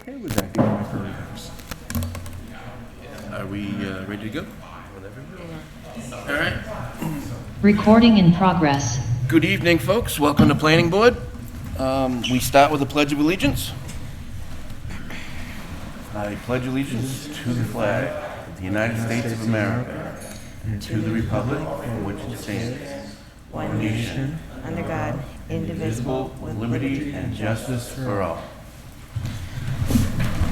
okay with that, given my parameters. Are we ready to go? Whatever you want. All right. Recording in progress. Good evening, folks. Welcome to Planning Board. We start with the Pledge of Allegiance. I pledge allegiance to the flag of the United States of America and to the republic for which it stands, one nation, under God, indivisible, with liberty and justice for all.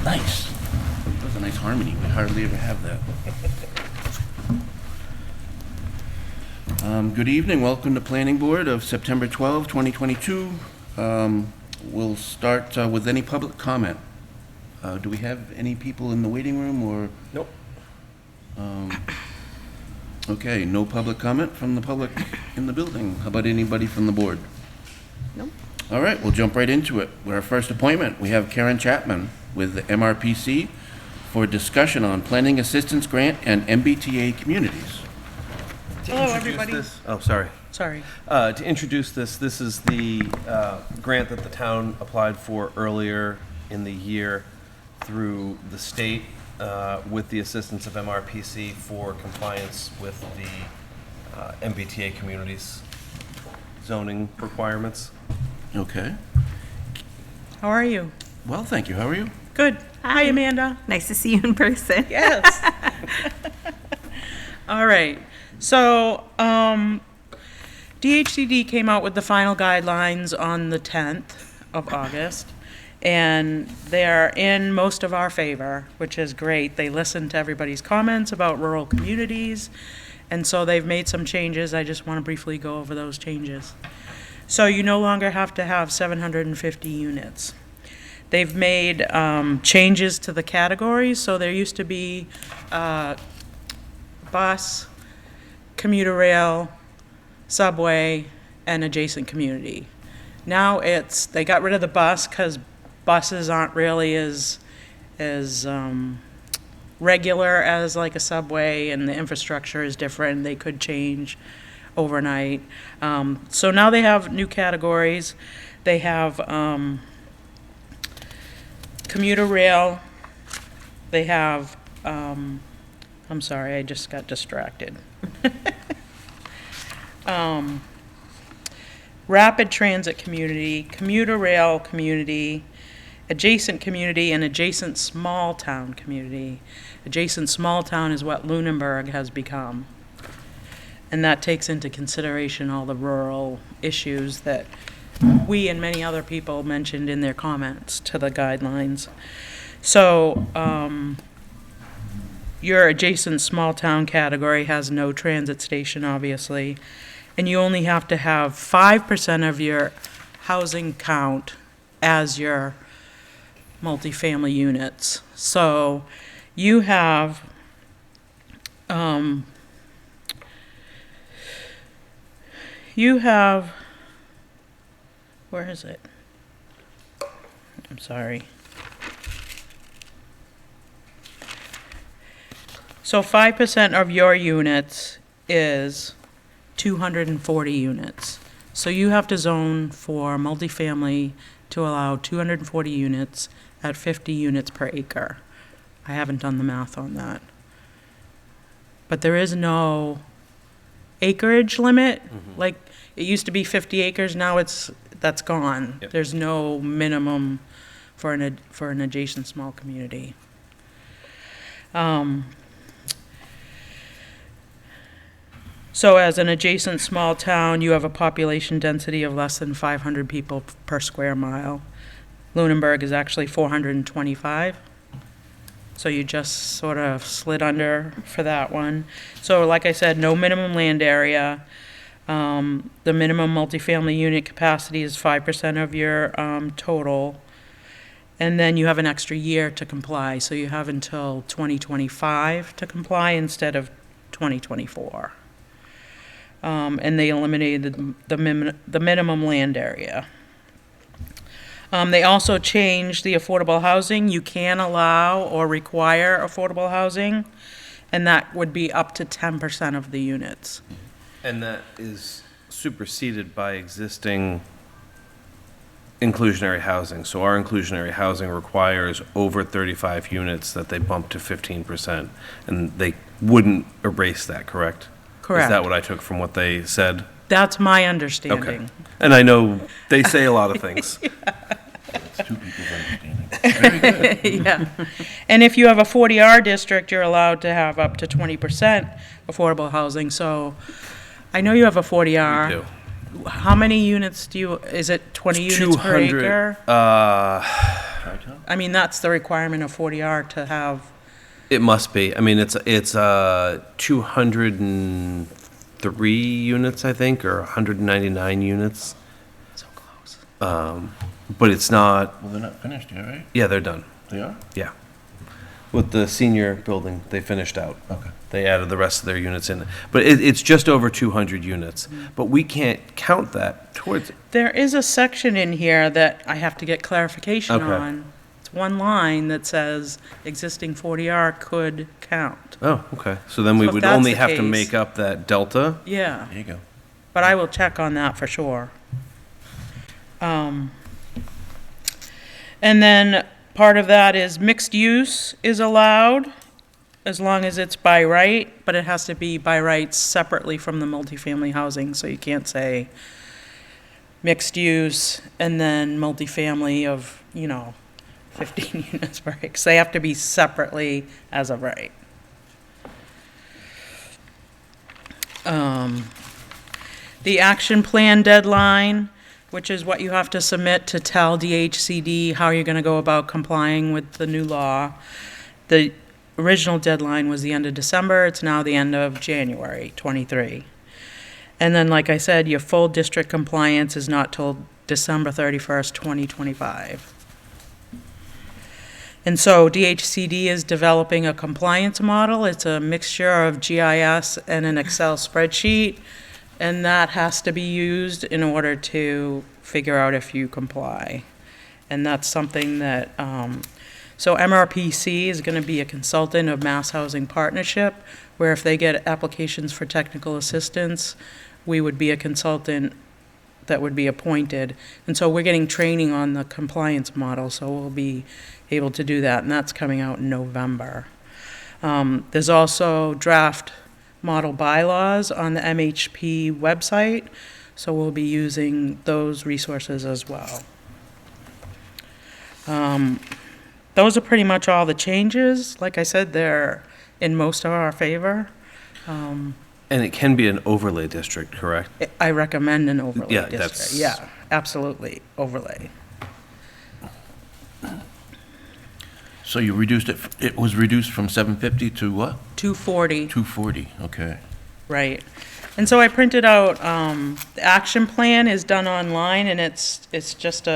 Nice. That was a nice harmony. We hardly ever have that. Good evening. Welcome to Planning Board of September 12, 2022. We'll start with any public comment. Do we have any people in the waiting room or? Nope. Okay, no public comment from the public in the building. How about anybody from the board? Nope. All right, we'll jump right into it. With our first appointment, we have Karen Chapman with the MRPC for discussion on planning assistance grant and MBTA communities. Hello, everybody. Oh, sorry. Sorry. To introduce this is the grant that the town applied for earlier in the year through the state with the assistance of MRPC for compliance with the MBTA communities zoning requirements. Okay. How are you? Well, thank you. How are you? Good. Hi, Amanda. Nice to see you in person. Yes. All right. So, DHCD came out with the final guidelines on the 10th of August, and they're in most of our favor, which is great. They listened to everybody's comments about rural communities, and so they've made some changes. I just want to briefly go over those changes. So you no longer have to have 750 units. They've made changes to the categories, so there used to be bus, commuter rail, subway, and adjacent community. Now they got rid of the bus because buses aren't really as regular as like a subway, and the infrastructure is different. They could change overnight. So now they have new categories. They have commuter rail. They have, I'm sorry, I just got distracted. Rapid transit community, commuter rail community, adjacent community, and adjacent small town community. Adjacent small town is what Lunenburg has become. And that takes into consideration all the rural issues that we and many other people mentioned in their comments to the guidelines. So, your adjacent small town category has no transit station, obviously, and you only have to have 5% of your housing count as your multifamily units. So you have where is it? I'm sorry. So 5% of your units is 240 units. So you have to zone for multifamily to allow 240 units at 50 units per acre. I haven't done the math on that. But there is no acreage limit. Like, it used to be 50 acres, now that's gone. Yep. There's no minimum for an adjacent small community. So as an adjacent small town, you have a population density of less than 500 people per square mile. Lunenburg is actually 425. So you just sort of slid under for that one. So like I said, no minimum land area. The minimum multifamily unit capacity is 5% of your total. And then you have an extra year to comply. So you have until 2025 to comply instead of 2024. And they eliminated the minimum land area. They also changed the affordable housing. You can allow or require affordable housing, and that would be up to 10% of the units. And that is superseded by existing inclusionary housing. So our inclusionary housing requires over 35 units that they bump to 15%. And they wouldn't erase that, correct? Is Correct. that what I took from what they said? That's my Okay. understanding. And I know they say a lot of things. It's two people's understanding. Very good. Yeah. And if you have a 40R district, you're allowed to have up to 20% affordable housing. So I know you have a 40R. We do. How many units do you, is it 20 units per 200, acre? Tri-town? I mean, that's the requirement of 40R to have, It must be. I mean, it's 203 units, I think, or 199 units. so close. But it's not, Well, they're not finished yet, right? yeah, they're done. They are? Yeah. With the senior building, they finished out. Okay. They added the rest of their units in. But it's just over 200 units. But we can't count that towards it. There is a section in here that I have to get clarification Okay. on. It's one line that says existing 40R could count. Oh, okay. So then we So if would that's only the have to case- make up that delta? Yeah, There you go. but I will check on that for sure. And then part of that is mixed use is allowed as long as it's by right, but it has to be by right separately from the multifamily housing. So you can't say mixed use and then multifamily of, 15 units per acre. So they have to be separately as of right. The action plan deadline, which is what you have to submit to tell DHCD how you're going to go about complying with the new law. The original deadline was the end of December. It's now the end of January 23. And then, like I said, your full district compliance is not till December 31st, 2025. And so DHCD is developing a compliance model. It's a mixture of GIS and an Excel spreadsheet, and that has to be used in order to figure out if you comply. And that's something that, so MRPC is going to be a consultant of Mass Housing Partnership, where if they get applications for technical assistance, we would be a consultant that would be appointed. And so we're getting training on the compliance model, so we'll be able to do that, and that's coming out in November. There's also draft model bylaws on the MHP website, so we'll be using those resources as well. Those are pretty much all the changes. Like I said, they're in most of our favor. And it can be an overlay district, correct? I recommend an overlay Yeah, district. that's- Yeah, absolutely, overlay. So you reduced it was reduced from 750 to what? 240. 240, okay. Right. And so I printed out, the action plan is done online, and it's just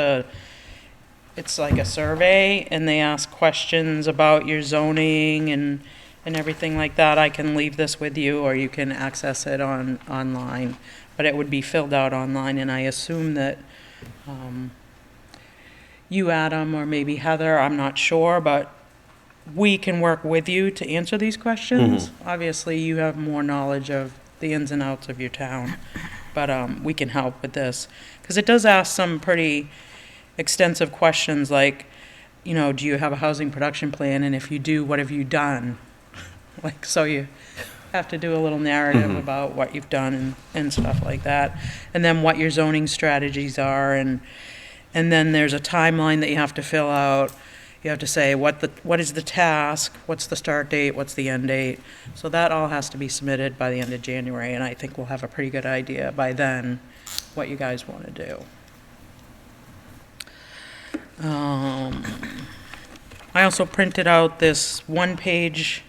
it's like a survey, and they ask questions about your zoning and everything like that. I can leave this with you, or you can access it online, but it would be filled out online, and I assume that, you, Adam, or maybe Heather, I'm not sure, but we can work with you to answer these questions. Obviously, you have more knowledge of the ins and outs of your town, but we can help with this. Because it does ask some pretty extensive questions like, do you have a housing production plan? And if you do, what have you done? Like, so you have to do a little narrative about what you've done and stuff like that. And then what your zoning strategies are, and then there's a timeline that you have to fill out. You have to say what is the task, what's the start date, what's the end date. So that all has to be submitted by the end of January, and I think we'll have a pretty good idea by then what you guys want to do. I also printed out this one-page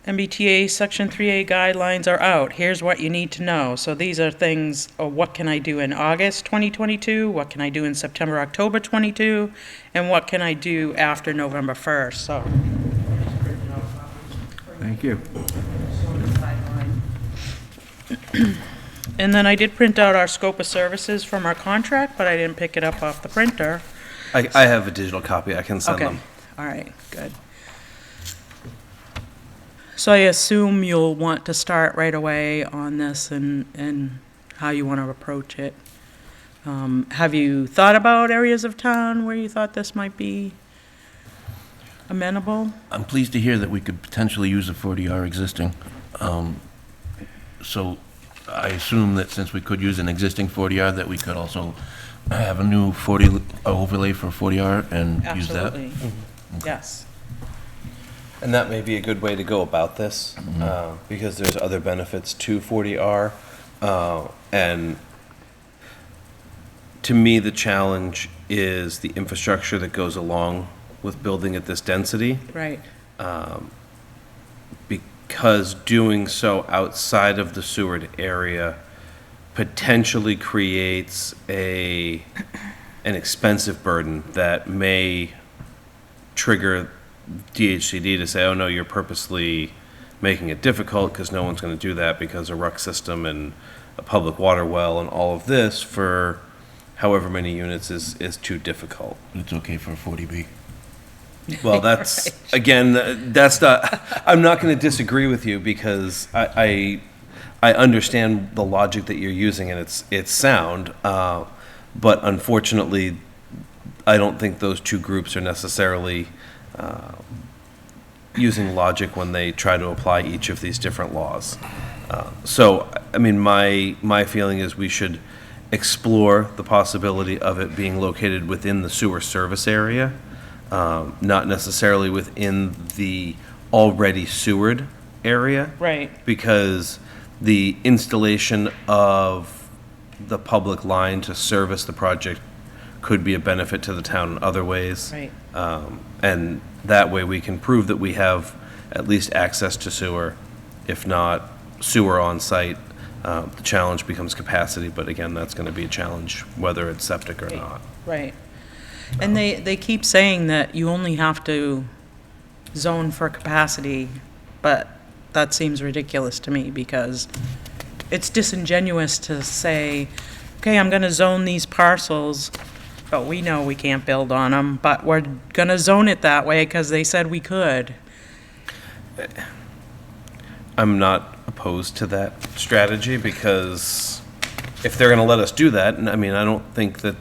MBTA Section 3A guidelines are out. Here's what you need to know. So these are things, what can I do in August 2022? What can I do in September, October 22? And what can I do after November 1st? So. Thank you. And then I did print out our scope of services from our contract, but I didn't pick it up off the printer. I have a digital copy. I can send Okay, them. all right, good. So I assume you'll want to start right away on this and how you want to approach it. Have you thought about areas of town where you thought this might be amenable? I'm pleased to hear that we could potentially use a 40R existing. So I assume that since we could use an existing 40R, that we could also have a new 40 overlay for 40R and use that? Absolutely. Yes. And that may be a good way to go about this, because there's other benefits to 40R. And to me, the challenge is the infrastructure that goes along with building at this density, Right. because doing so outside of the Seward area potentially creates an expensive burden that may trigger DHCD to say, oh no, you're purposely making it difficult because no one's going to do that because a RUC system and a public water well and all of this for however many units is too difficult. It's okay for a 40B. Well, that's, again, that's not, I'm not going to disagree with you because I understand the logic that you're using and it's sound, but unfortunately, I don't think those two groups are necessarily using logic when they try to apply each of these different laws. So, I mean, my feeling is we should explore the possibility of it being located within the sewer service area, not necessarily within the already sewered area. Right. Because the installation of the public line to service the project could be a benefit to the town in other ways. Right. And that way we can prove that we have at least access to sewer, if not sewer on site. The challenge becomes capacity, but again, that's going to be a challenge whether it's septic or not. Right. And they keep saying that you only have to zone for capacity, but that seems ridiculous to me because it's disingenuous to say, okay, I'm gonna zone these parcels, but we know we can't build on them, but we're gonna zone it that way because they said we could. I'm not opposed to that strategy because if they're going to let us do that, and I mean, I don't think that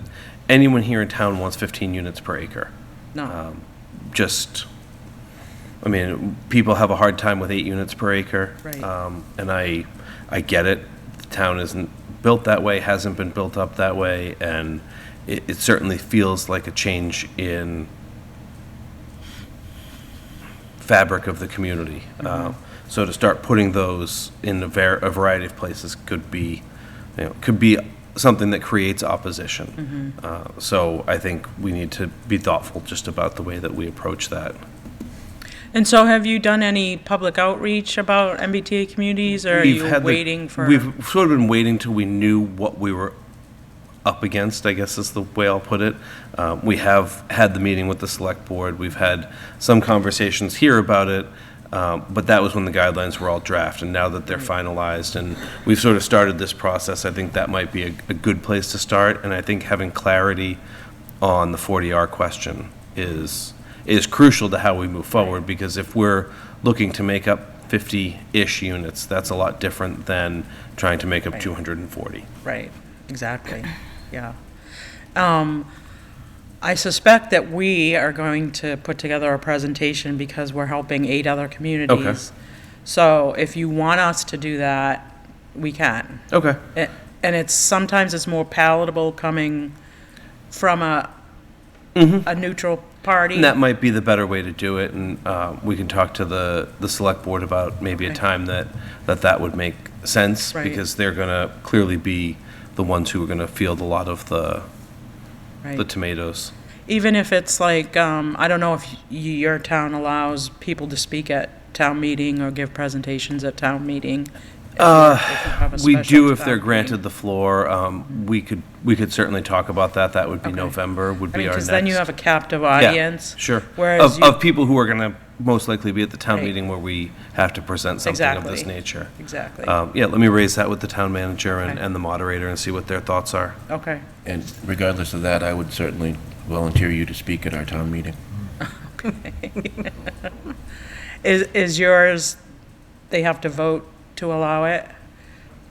anyone here in town wants 15 units per acre. No. Just, I mean, people have a hard time with 8 units per acre. Right. And I get it. The town isn't built that way, hasn't been built up that way, and it certainly feels like a change in fabric of the community. So to start putting those in a variety of places could be something that creates opposition. So I think we need to be thoughtful just about the way that we approach that. And so have you done any public outreach about MBTA communities, or are you waiting for? We've sort of been waiting till we knew what we were up against, I guess is the way I'll put it. We have had the meeting with the select board. We've had some conversations here about it. But that was when the guidelines were all drafted, and now that they're finalized and we've sort of started this process, I think that might be a good place to start. And I think having clarity on the 40R question is crucial to how we move forward, because if we're looking to make up 50-ish units, that's a lot different than trying to make up 240. Right, exactly, yeah. I suspect that we are going to put together a presentation because we're helping 8 other communities. So if you want us to do that, we can. Okay. And sometimes it's more palatable coming from a neutral party. And that might be the better way to do it, and we can talk to the select board about maybe a time that would make sense, Right. because they're going to clearly be the ones who are going to field a lot of the Right. tomatoes. Even if it's like, I don't know if your town allows people to speak at town meeting or give presentations at town meeting. If you have a We special do if town they're meeting. granted the floor. We could certainly talk about that. That would be Okay. November, would I be mean, our because next. then you have a captive Yeah, audience. Sure. Whereas Of people who are going to most likely be at the town Right. meeting where we have to present something of this Exactly. nature. Exactly. Yeah, let me raise that with the town manager Okay. and the moderator and see what their thoughts are. Okay. And regardless of that, I would certainly volunteer you to speak at our town meeting. Is yours, they have to vote to allow it?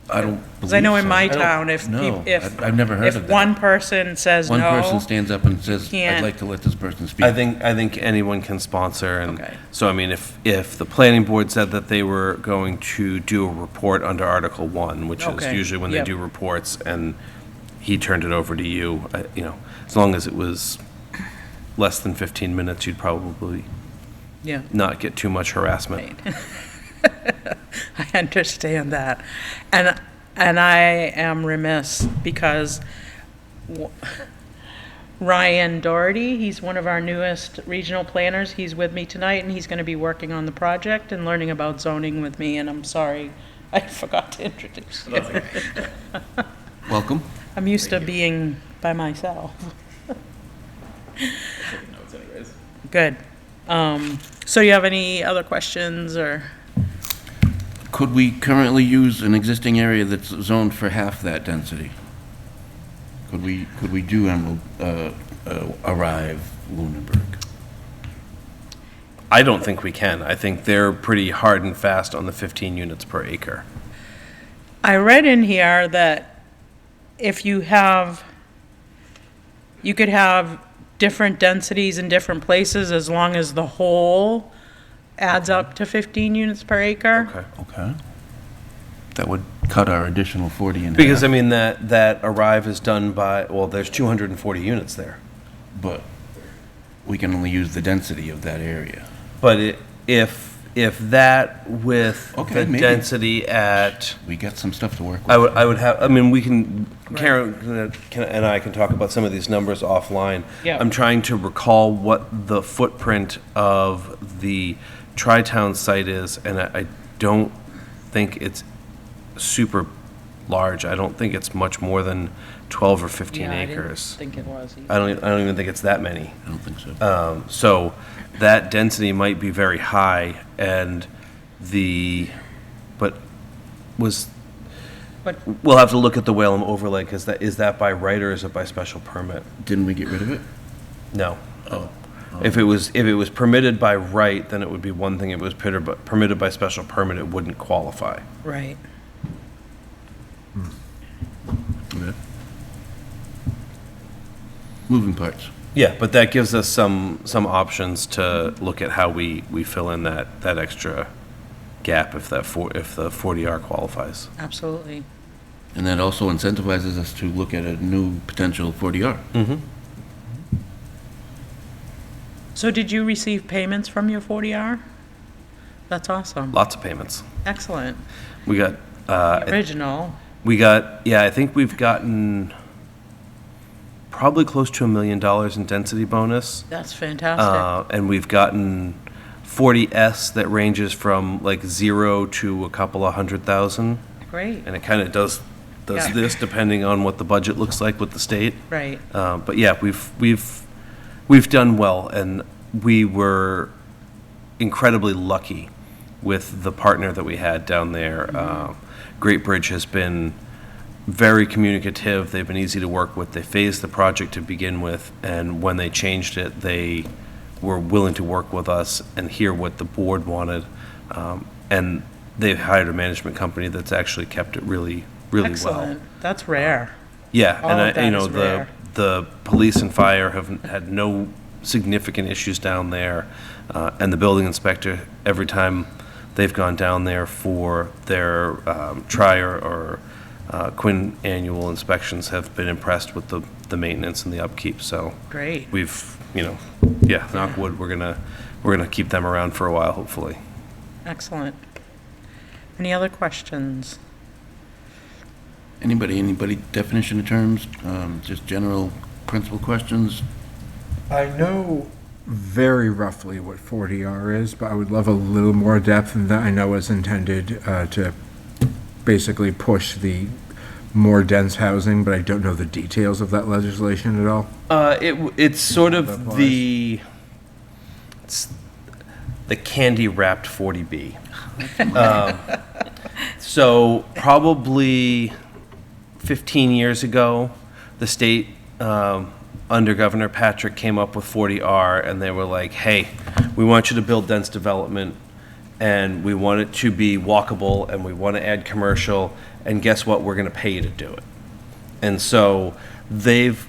I don't Because I know in believe my so. town, if, No, if, I've never heard of if that. one person says One person no, stands up and says, I'd Can't. like to let this person speak. I think anyone can sponsor, and Okay. so, I mean, if the planning board said that they were going to do a report under Article 1, which is Okay, usually when they yep. do reports, and he turned it over to you, as long as it was less than 15 minutes, you'd probably yeah, not get too much harassment. right. I understand that. And I am remiss because Ryan Doherty, he's one of our newest regional planners. He's with me tonight, and he's going to be working on the project and learning about zoning with me, and I'm sorry, I forgot to introduce you. Welcome. I'm used to being by myself. Good. So you have any other questions, or? Could we currently use an existing area that's zoned for half that density? Could we do Emerald, Arrive, Lunenburg? I don't think we can. I think they're pretty hard and fast on the 15 units per acre. I read in here that if you could have different densities in different places as long as the whole adds up to 15 units per acre. Okay. Okay. That would cut our additional 40 in half. Because, I mean, that Arrive is done by, well, there's 240 units there. But we can only use the density of that area. But if that with Okay, the maybe. density at, We got some stuff to work with. I would have, I mean, we can, Karen and I can talk about some of these numbers offline. Yeah. I'm trying to recall what the footprint of the Tri-Town site is, and I don't think it's super large. I don't think it's much more than 12 or 15 Yeah, I didn't acres. think it was either. I don't even think it's that many. I don't think so. So that density might be very high, and but we'll have to look at the Whalum overlay, because is that by right or is it by special permit? Didn't we get rid of it? No. Oh. If it was permitted by right, then it would be one thing. If it was permitted by special permit, it wouldn't qualify. Right. Okay. Moving parts. Yeah, but that gives us some options to look at how we fill in that extra gap if the 40R qualifies. Absolutely. And that also incentivizes us to look at a new potential 40R. Mm-hmm. So did you receive payments from your 40R? That's awesome. Lots of payments. Excellent. We got Original. I think we've gotten probably close to $1 million in density bonus. That's fantastic. And we've gotten 40S that ranges from like 0 to a couple of 100,000. Great. And it kind of does Yeah. this depending on what the budget looks like with the state. Right. But yeah, we've done well, and we were incredibly lucky with the partner that we had down there. Great Bridge has been very communicative. They've been easy to work with. They phased the project to begin with, and when they changed it, they were willing to work with us and hear what the board wanted. And they've hired a management company that's actually kept it really, really well. Excellent. That's rare. Yeah, All and of that is the rare. the police and fire have had no significant issues down there, and the building inspector, every time they've gone down there for their Trier or Quinn annual inspections, have been impressed with the maintenance and the upkeep. So Great. we've, knock wood, we're gonna keep them around for a while, hopefully. Excellent. Any other questions? Anybody definition of terms, just general principal questions? I know very roughly what 40R is, but I would love a little more depth than that. I know it's intended to basically push the more dense housing, but I don't know the details of that legislation at all. It's sort of Applies. the candy wrapped 40B. So probably 15 years ago, the state under Governor Patrick came up with 40R, and they were like, "Hey, we want you to build dense development, and we want it to be walkable, and we want to add commercial, and guess what? We're going to pay you to do it. And so they've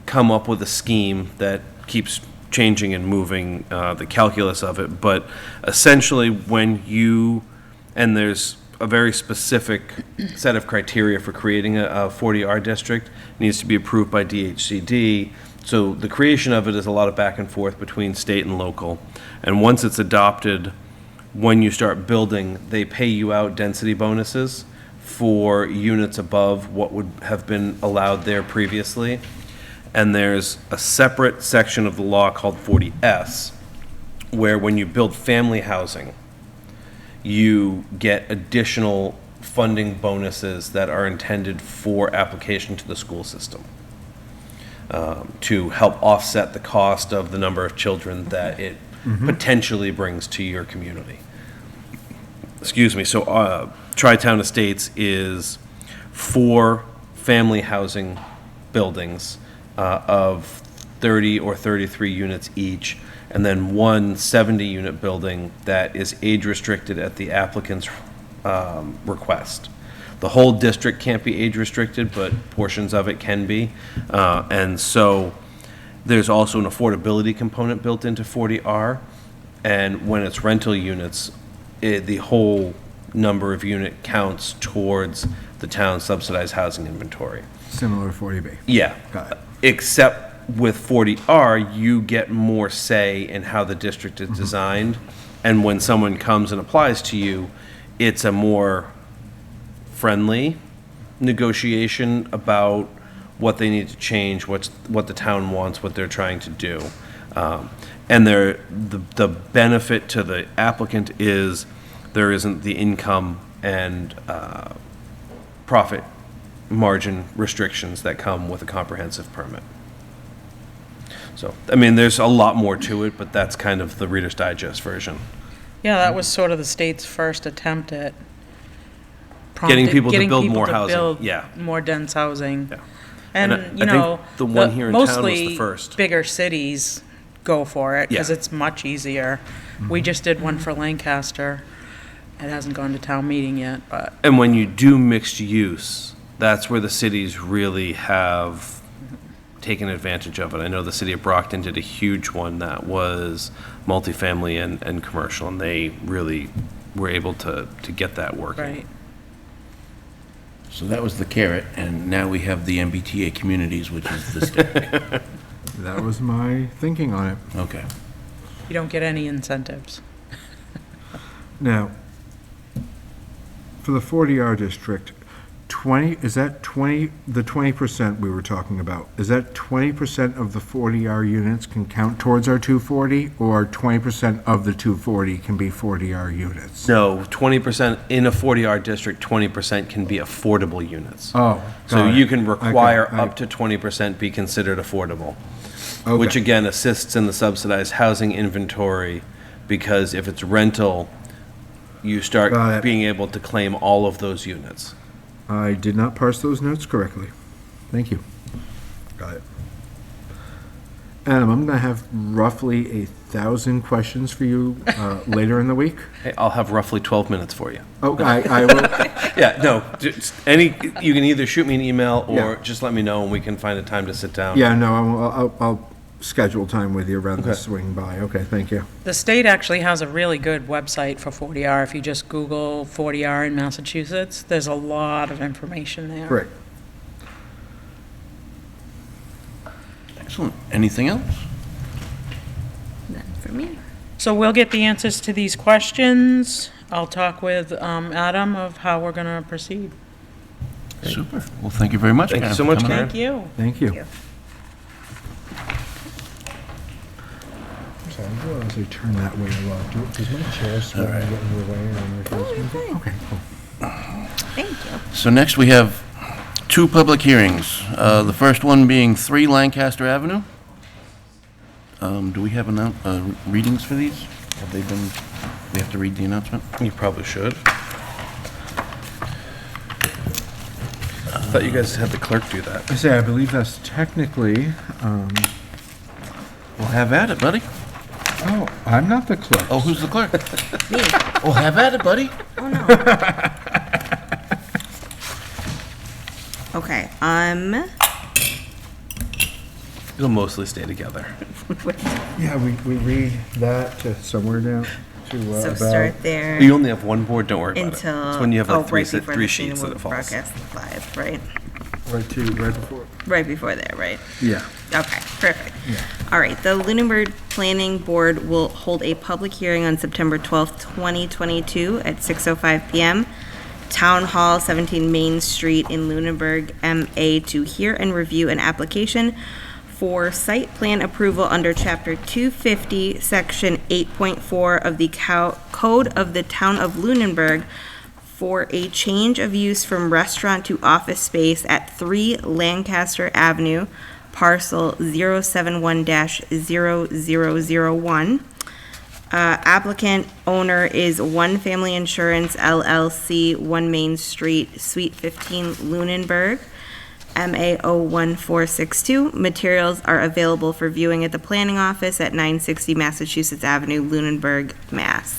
come up with a scheme that keeps changing and moving the calculus of it. But essentially, and there's a very specific set of criteria for creating a 40R district, needs to be approved by DHCD. So the creation of it is a lot of back and forth between state and local. And once it's adopted, when you start building, they pay you out density bonuses for units above what would have been allowed there previously. And there's a separate section of the law called 40S, where when you build family housing, you get additional funding bonuses that are intended for application to the school system, to help offset the cost of the number of children that it potentially brings to your community. Excuse me. So Tri-Town Estates is 4 family housing buildings of 30 or 33 units each, and then 1 70-unit building that is age-restricted at the applicant's request. The whole district can't be age-restricted, but portions of it can be. And so there's also an affordability component built into 40R, and when it's rental units, the whole number of unit counts towards the town's subsidized housing inventory. Similar 40B. Yeah. Got it. Except with 40R, you get more say in how the district is designed. And when someone comes and applies to you, it's a more friendly negotiation about what they need to change, what the town wants, what they're trying to do. And the benefit to the applicant is there isn't the income and profit margin restrictions that come with a comprehensive permit. So, I mean, there's a lot more to it, but that's kind of the Reader's Digest version. Yeah, that was sort of the state's first attempt at Getting people to getting build people more to housing, build yeah. more dense housing. Yeah. And, And I you think know, the one here in town was the mostly first. bigger cities go for it because Yeah. it's much easier. We just did one for Lancaster. It hasn't gone to town meeting yet, but And when you do mixed use, that's where the cities really have taken advantage of it. I know the city of Brockton did a huge one that was multifamily and commercial, and they really were able to get that working. right. So that was the carrot, and now we have the MBTA communities, which is the stick. That was my thinking on it. Okay. You don't get any incentives. Now, for the 40R district, the 20% we were talking about, is that 20% of the 40R units can count towards our 240, or 20% of the 240 can be 40R units? No, 20% in a 40R district, 20% can be affordable units. Oh, So got it. you can require Okay, up to 20% be considered affordable, Okay. which again assists in the subsidized housing inventory, because if it's rental, you Got start it. being able to claim all of those units. I did not parse those notes correctly. Thank you. Got it. Adam, I'm going to have roughly 1,000 questions for you later in the week. Hey, I'll have roughly 12 minutes for you. Oh, I will. Yeah, no, just you can either shoot me an email or Yeah. just let me know and we can find a time to sit down. Yeah, no, I'll schedule time with you rather than Okay. swing by. Okay, thank you. The state actually has a really good website for 40R. If you just Google 40R in Massachusetts, there's a lot of information there. Great. Excellent. Anything else? None for me. So we'll get the answers to these questions. I'll talk with Adam of how we're going to proceed. Super. Well, thank you very much, Thank you Karen, so for much, coming Karen. Thank you. Thank you. Thank you. Sorry, I realize I turn that way a lot. Does my chair swing and get in your way? Okay, cool. Thank you. So next we have 2 public hearings. The first one being 3 Lancaster Avenue. Do we have readings for these? Have they been, we have to read the announcement? You probably should. Thought you guys had the clerk do that. I say, I believe that's technically, Well, have at it, buddy. I'm not the clerk. Oh, who's the clerk? Me. Oh, have at it, buddy. Oh, no. Okay, It'll mostly stay together. Yeah, we read that to somewhere down to so about. start there You only have one board, don't worry about it. until. It's when you have oh, like three, right before three the scene sheets that will it falls. broadcast live, right? Right before. Right before there, right? Yeah. Okay, perfect. Yeah. All right, the Lunenburg Planning Board will hold a public hearing on September 12th, 2022 at 6:05 PM. Town Hall, 17 Main Street in Lunenburg, MA, to hear and review an application for site plan approval under Chapter 250, Section 8.4 of the Code of the Town of Lunenburg for a change of use from restaurant to office space at 3 Lancaster Avenue, parcel 071-0001. Applicant owner is One Family Insurance LLC, 1 Main Street, Suite 15, Lunenburg, MA 01462. Materials are available for viewing at the planning office at 960 Massachusetts Avenue, Lunenburg, Mass.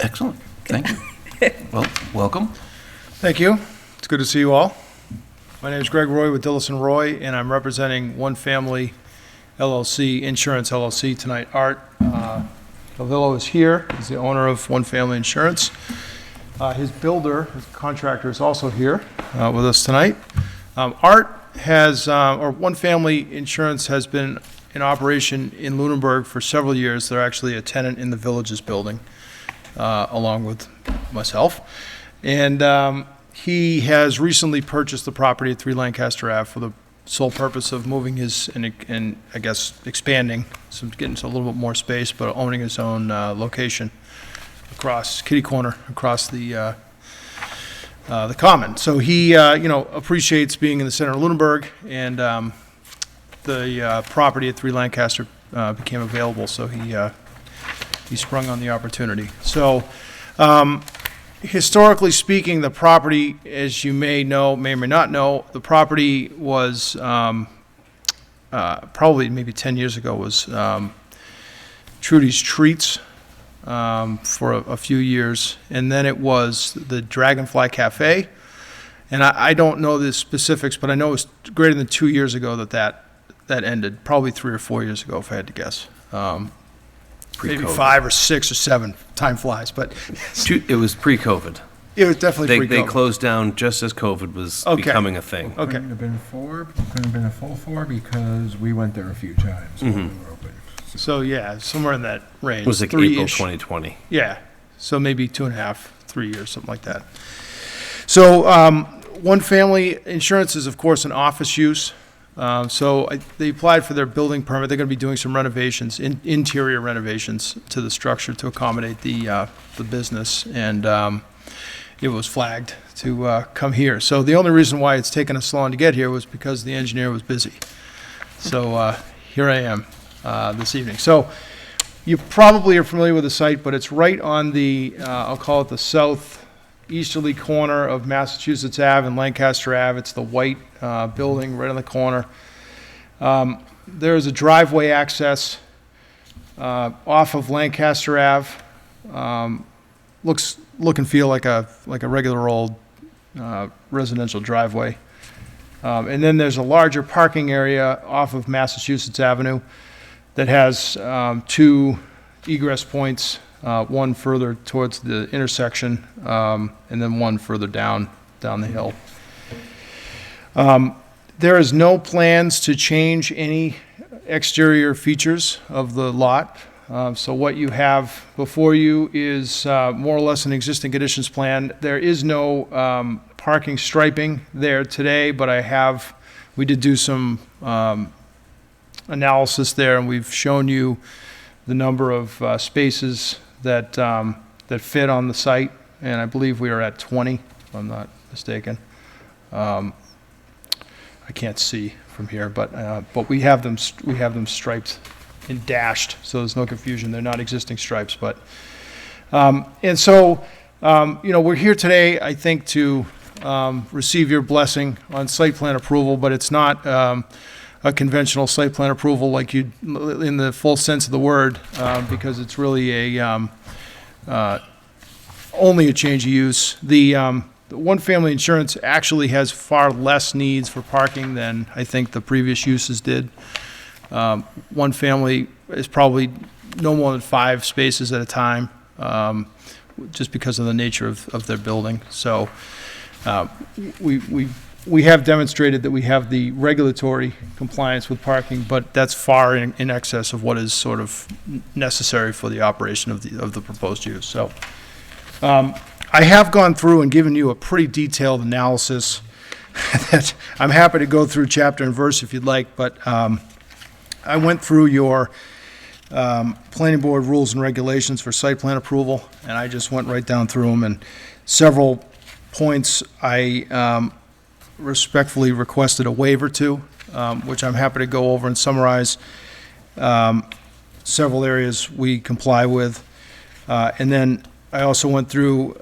Excellent. Thank you. Well, welcome. Thank you. It's good to see you all. My name is Greg Roy with Dillison Roy, and I'm representing One Family LLC, Insurance LLC tonight. Art Calvillo is here. He's the owner of One Family Insurance. His builder, his contractor, is also here with us tonight. Art has, or One Family Insurance has been in operation in Lunenburg for several years. They're actually a tenant in the Villages building, along with myself. And he has recently purchased the property at 3 Lancaster Ave for the sole purpose of moving his, and I guess expanding, so getting a little bit more space, but owning his own location across kitty corner, across the common. So he, appreciates being in the center of Lunenburg, and the property at 3 Lancaster became available, so he sprung on the opportunity. So, historically speaking, the property, as you may know, may or may not know, the property was probably maybe 10 years ago was Trudy's Treats for a few years, and then it was the Dragonfly Cafe. And I don't know the specifics, but I know it was greater than 2 years ago that ended, probably 3 or 4 years ago, if I had to guess. Maybe 5 or 6 or 7. Time flies, but It was pre-COVID. it was definitely They pre-COVID. closed down just as COVID was Okay. becoming a thing. Okay. Couldn't have been 4, couldn't have been a full 4 because we went there a few times when we were open. So yeah, somewhere in that range. It was like April 3-ish. 2020. Yeah, so maybe 2.5, 3 years, something like that. So One Family Insurance is, of course, an office use. They applied for their building permit. They're going to be doing some renovations, interior renovations to the structure to accommodate the business, and it was flagged to come here. So the only reason why it's taken us so long to get here was because the engineer was busy. So here I am this evening. So you probably are familiar with the site, but it's right on the, I'll call it the southeasterly corner of Massachusetts Ave and Lancaster Ave. It's the white building right on the corner. There is a driveway access off of Lancaster Ave. Look and feel like a regular old residential driveway. And then there's a larger parking area off of Massachusetts Avenue that has 2 egress points, one further towards the intersection, and then one further down the hill. There is no plans to change any exterior features of the lot. So what you have before you is more or less an existing conditions plan. There is no parking striping there today, but we did do some analysis there, and we've shown you the number of spaces that fit on the site, and I believe we are at 20, if I'm not mistaken. I can't see from here, but we have them striped and dashed, so there's no confusion. They're not existing stripes, but and so we're here today, I think, to receive your blessing on site plan approval, but it's not a conventional site plan approval like you, in the full sense of the word, because it's really only a change of use. The one-family insurance actually has far less needs for parking than I think the previous uses did. One family is probably no more than 5 spaces at a time, just because of the nature of their building. So we have demonstrated that we have the regulatory compliance with parking, but that's far in excess of what is sort of necessary for the operation of the proposed use. So I have gone through and given you a pretty detailed analysis that I'm happy to go through chapter and verse if you'd like, but I went through your planning board rules and regulations for site plan approval, and I just went right down through them, and several points I respectfully requested a waiver to, which I'm happy to go over and summarize. Several areas we comply with. And then I also went through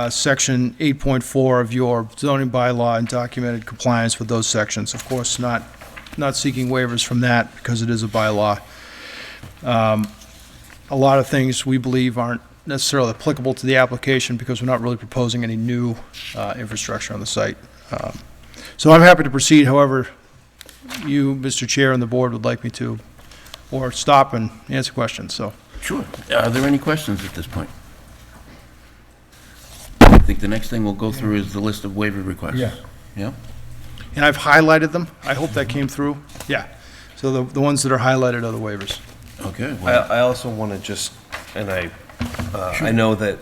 section 8.4 of your zoning bylaw and documented compliance with those sections. Of course, not seeking waivers from that because it is a bylaw. A lot of things we believe aren't necessarily applicable to the application because we're not really proposing any new infrastructure on the site. So I'm happy to proceed however you, Mr. Chair, and the board would like me to, or stop and answer questions, so. Sure. Are there any questions at this point? I think the next thing we'll go through is the list of waiver requests. Yeah. Yeah? And I've highlighted them. I hope that came through. Yeah. So the ones that are highlighted are the waivers. Okay. Well, I also want to just, and I know that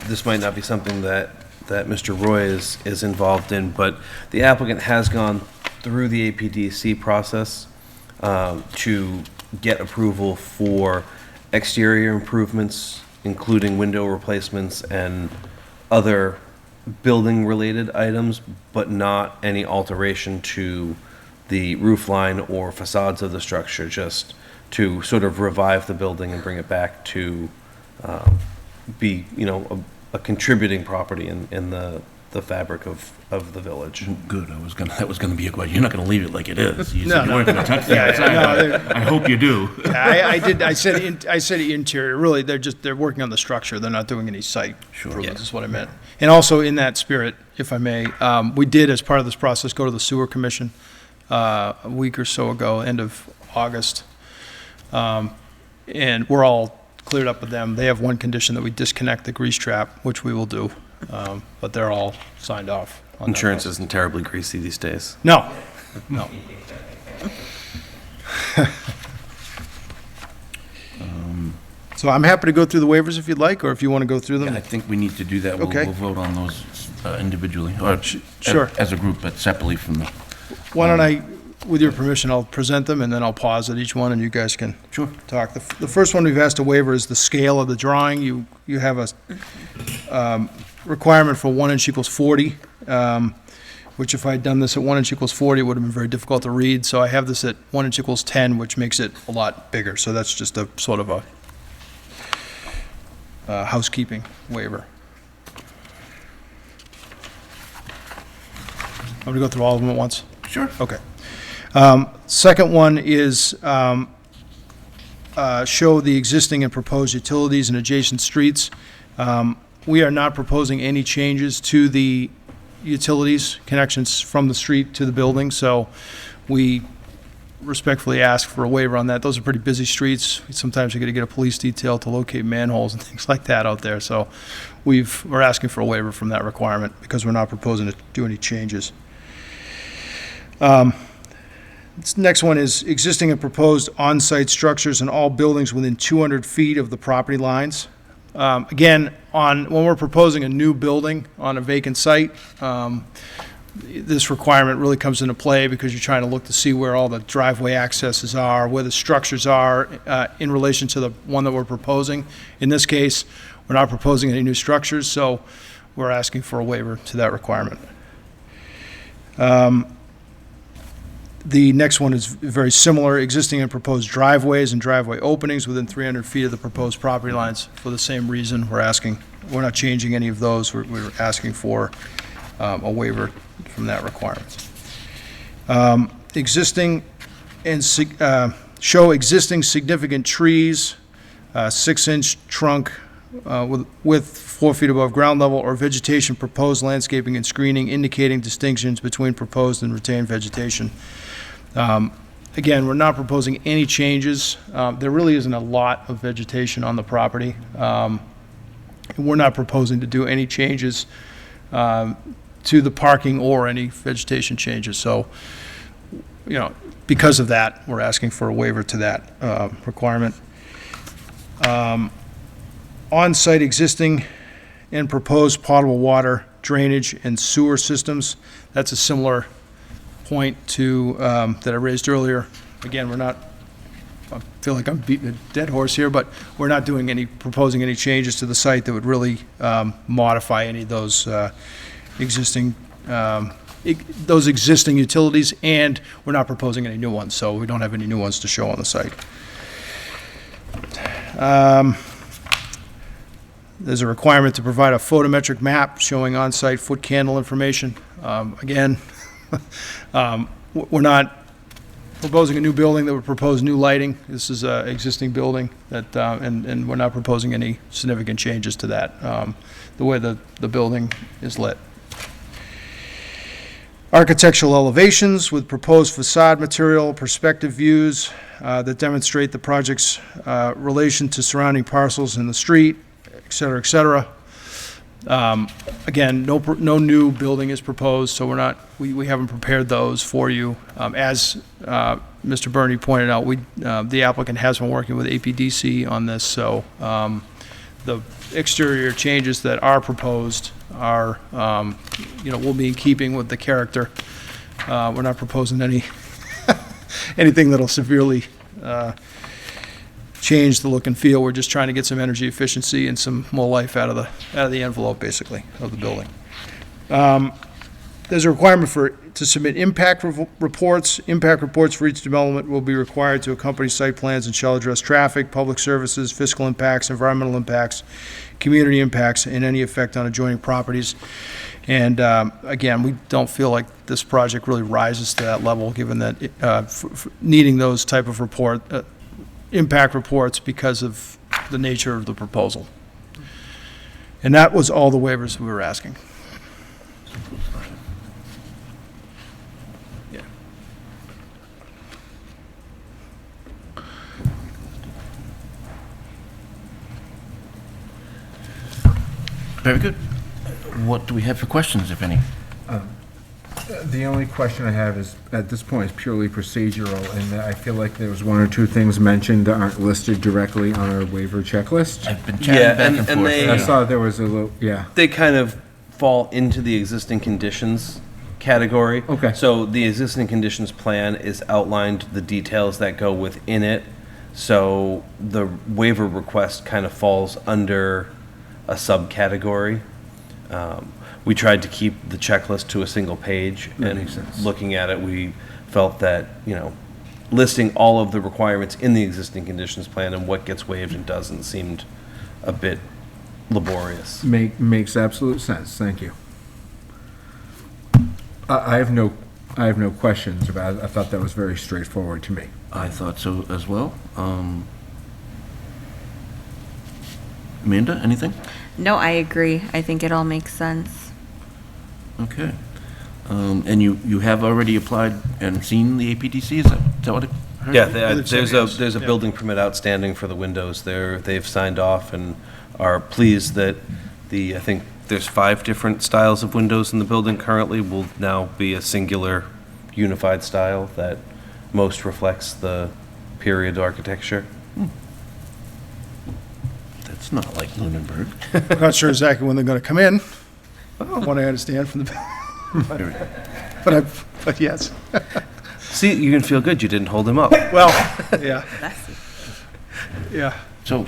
this might not be something that Mr. Roy is involved in, but the applicant has gone through the APDC process to get approval for exterior improvements, including window replacements and other building-related items, but not any alteration to the roof line or facades of the structure, just to sort of revive the building and bring it back to be, a contributing property in the fabric of the village. good. That was gonna be a question. You're not gonna leave it like it is. You No, said you no. weren't gonna touch Yeah, that. no, I hope you do. I said interior. Really, they're working on the structure. They're not doing any site Sure. improvements, is what I meant. And also in that spirit, if I may, we did, as part of this process, go to the sewer commission a week or so ago, end of August. And we're all cleared up with them. They have one condition that we disconnect the grease trap, which we will do. But they're all signed off on that. Insurance isn't terribly greasy these days. No. So I'm happy to go through the waivers if you'd like, or if you want to go through them. I think we need to do that. Okay. We'll vote on those individually, or Sure. as a group, but separately from the. Why don't I, with your permission, I'll present them, and then I'll pause at each one, and you guys can Sure. talk. The first one we've asked a waiver is the scale of the drawing. You have a requirement for 1 inch equals 40, which if I had done this at 1 inch equals 40, it would have been very difficult to read. So I have this at 1 inch equals 10, which makes it a lot bigger. So that's just a sort of a housekeeping waiver. I'm going to go through all of them at once. Sure. Okay. Second one is show the existing and proposed utilities and adjacent streets. We are not proposing any changes to the utilities, connections from the street to the building, so we respectfully ask for a waiver on that. Those are pretty busy streets. Sometimes you're going to get a police detail to locate manholes and things like that out there, so we're asking for a waiver from that requirement because we're not proposing to do any changes. This next one is existing and proposed on-site structures in all buildings within 200 feet of the property lines. Again, when we're proposing a new building on a vacant site, this requirement really comes into play because you're trying to look to see where all the driveway accesses are, where the structures are in relation to the one that we're proposing. In this case, we're not proposing any new structures, so we're asking for a waiver to that requirement. The next one is very similar, existing and proposed driveways and driveway openings within 300 feet of the proposed property lines. For the same reason, we're not changing any of those. We're asking for a waiver from that requirement. Existing show existing significant trees, 6-inch trunk with 4 feet above ground level, or vegetation, proposed landscaping and screening indicating distinctions between proposed and retained vegetation. Again, we're not proposing any changes. There really isn't a lot of vegetation on the property. We're not proposing to do any changes to the parking or any vegetation changes. So, because of that, we're asking for a waiver to that requirement. On-site existing and proposed potable water, drainage, and sewer systems. That's a similar point to, that I raised earlier. Again, I feel like I'm beating a dead horse here, but we're not proposing any changes to the site that would really modify any of those existing utilities, and we're not proposing any new ones, so we don't have any new ones to show on the site. There's a requirement to provide a photometric map showing on-site foot candle information. Again, we're not proposing a new building that would propose new lighting. This is an existing building that, and we're not proposing any significant changes to that, the way the building is lit. Architectural elevations with proposed facade material, perspective views that demonstrate the project's relation to surrounding parcels in the street, et cetera, et cetera. Again, no new building is proposed, so we haven't prepared those for you. As Mr. Bernie pointed out, the applicant has been working with APDC on this, so the exterior changes that are proposed are, will be in keeping with the character. We're not proposing anything that'll severely change the look and feel. We're just trying to get some energy efficiency and some more life out of the envelope, basically, of the building. There's a requirement to submit impact reports. Impact reports for each development will be required to accompany site plans and shall address traffic, public services, fiscal impacts, environmental impacts, community impacts, and any effect on adjoining properties. And again, we don't feel like this project really rises to that level, given that needing those type of impact reports because of the nature of the proposal. And that was all the waivers we were asking. Yeah. Very good. What do we have for questions, if any? The only question I have is, at this point, is purely procedural, and I feel like there was one or two things mentioned that aren't listed directly on our waiver checklist. I've been chatting back and forth. And I saw there was a little, yeah. They kind of fall into the existing conditions category. Okay. So the existing conditions plan is outlined, the details that go within it. So the waiver request kind of falls under a subcategory. We tried to keep the checklist to a single page, That and makes sense. looking at it, we felt that, listing all of the requirements in the existing conditions plan and what gets waived and doesn't seemed a bit laborious. Makes absolute sense, thank you. I have no questions about it. I thought that was very straightforward to me. I thought so as well. Amanda, anything? No, I agree. I think it all makes sense. Okay. And you have already applied and seen the APDC, is that what I heard? Yeah, believe so, there's yes. a Yeah. building permit outstanding for the windows there. They've signed off and are pleased that I think there's 5 different styles of windows in the building currently, will now be a singular unified style that most reflects the period architecture. That's not like Lunenburg. I'm not sure exactly when they're going to come in, what I understand from the, but yes. See, you can feel good you didn't hold him up. Well, yeah. Yeah. So,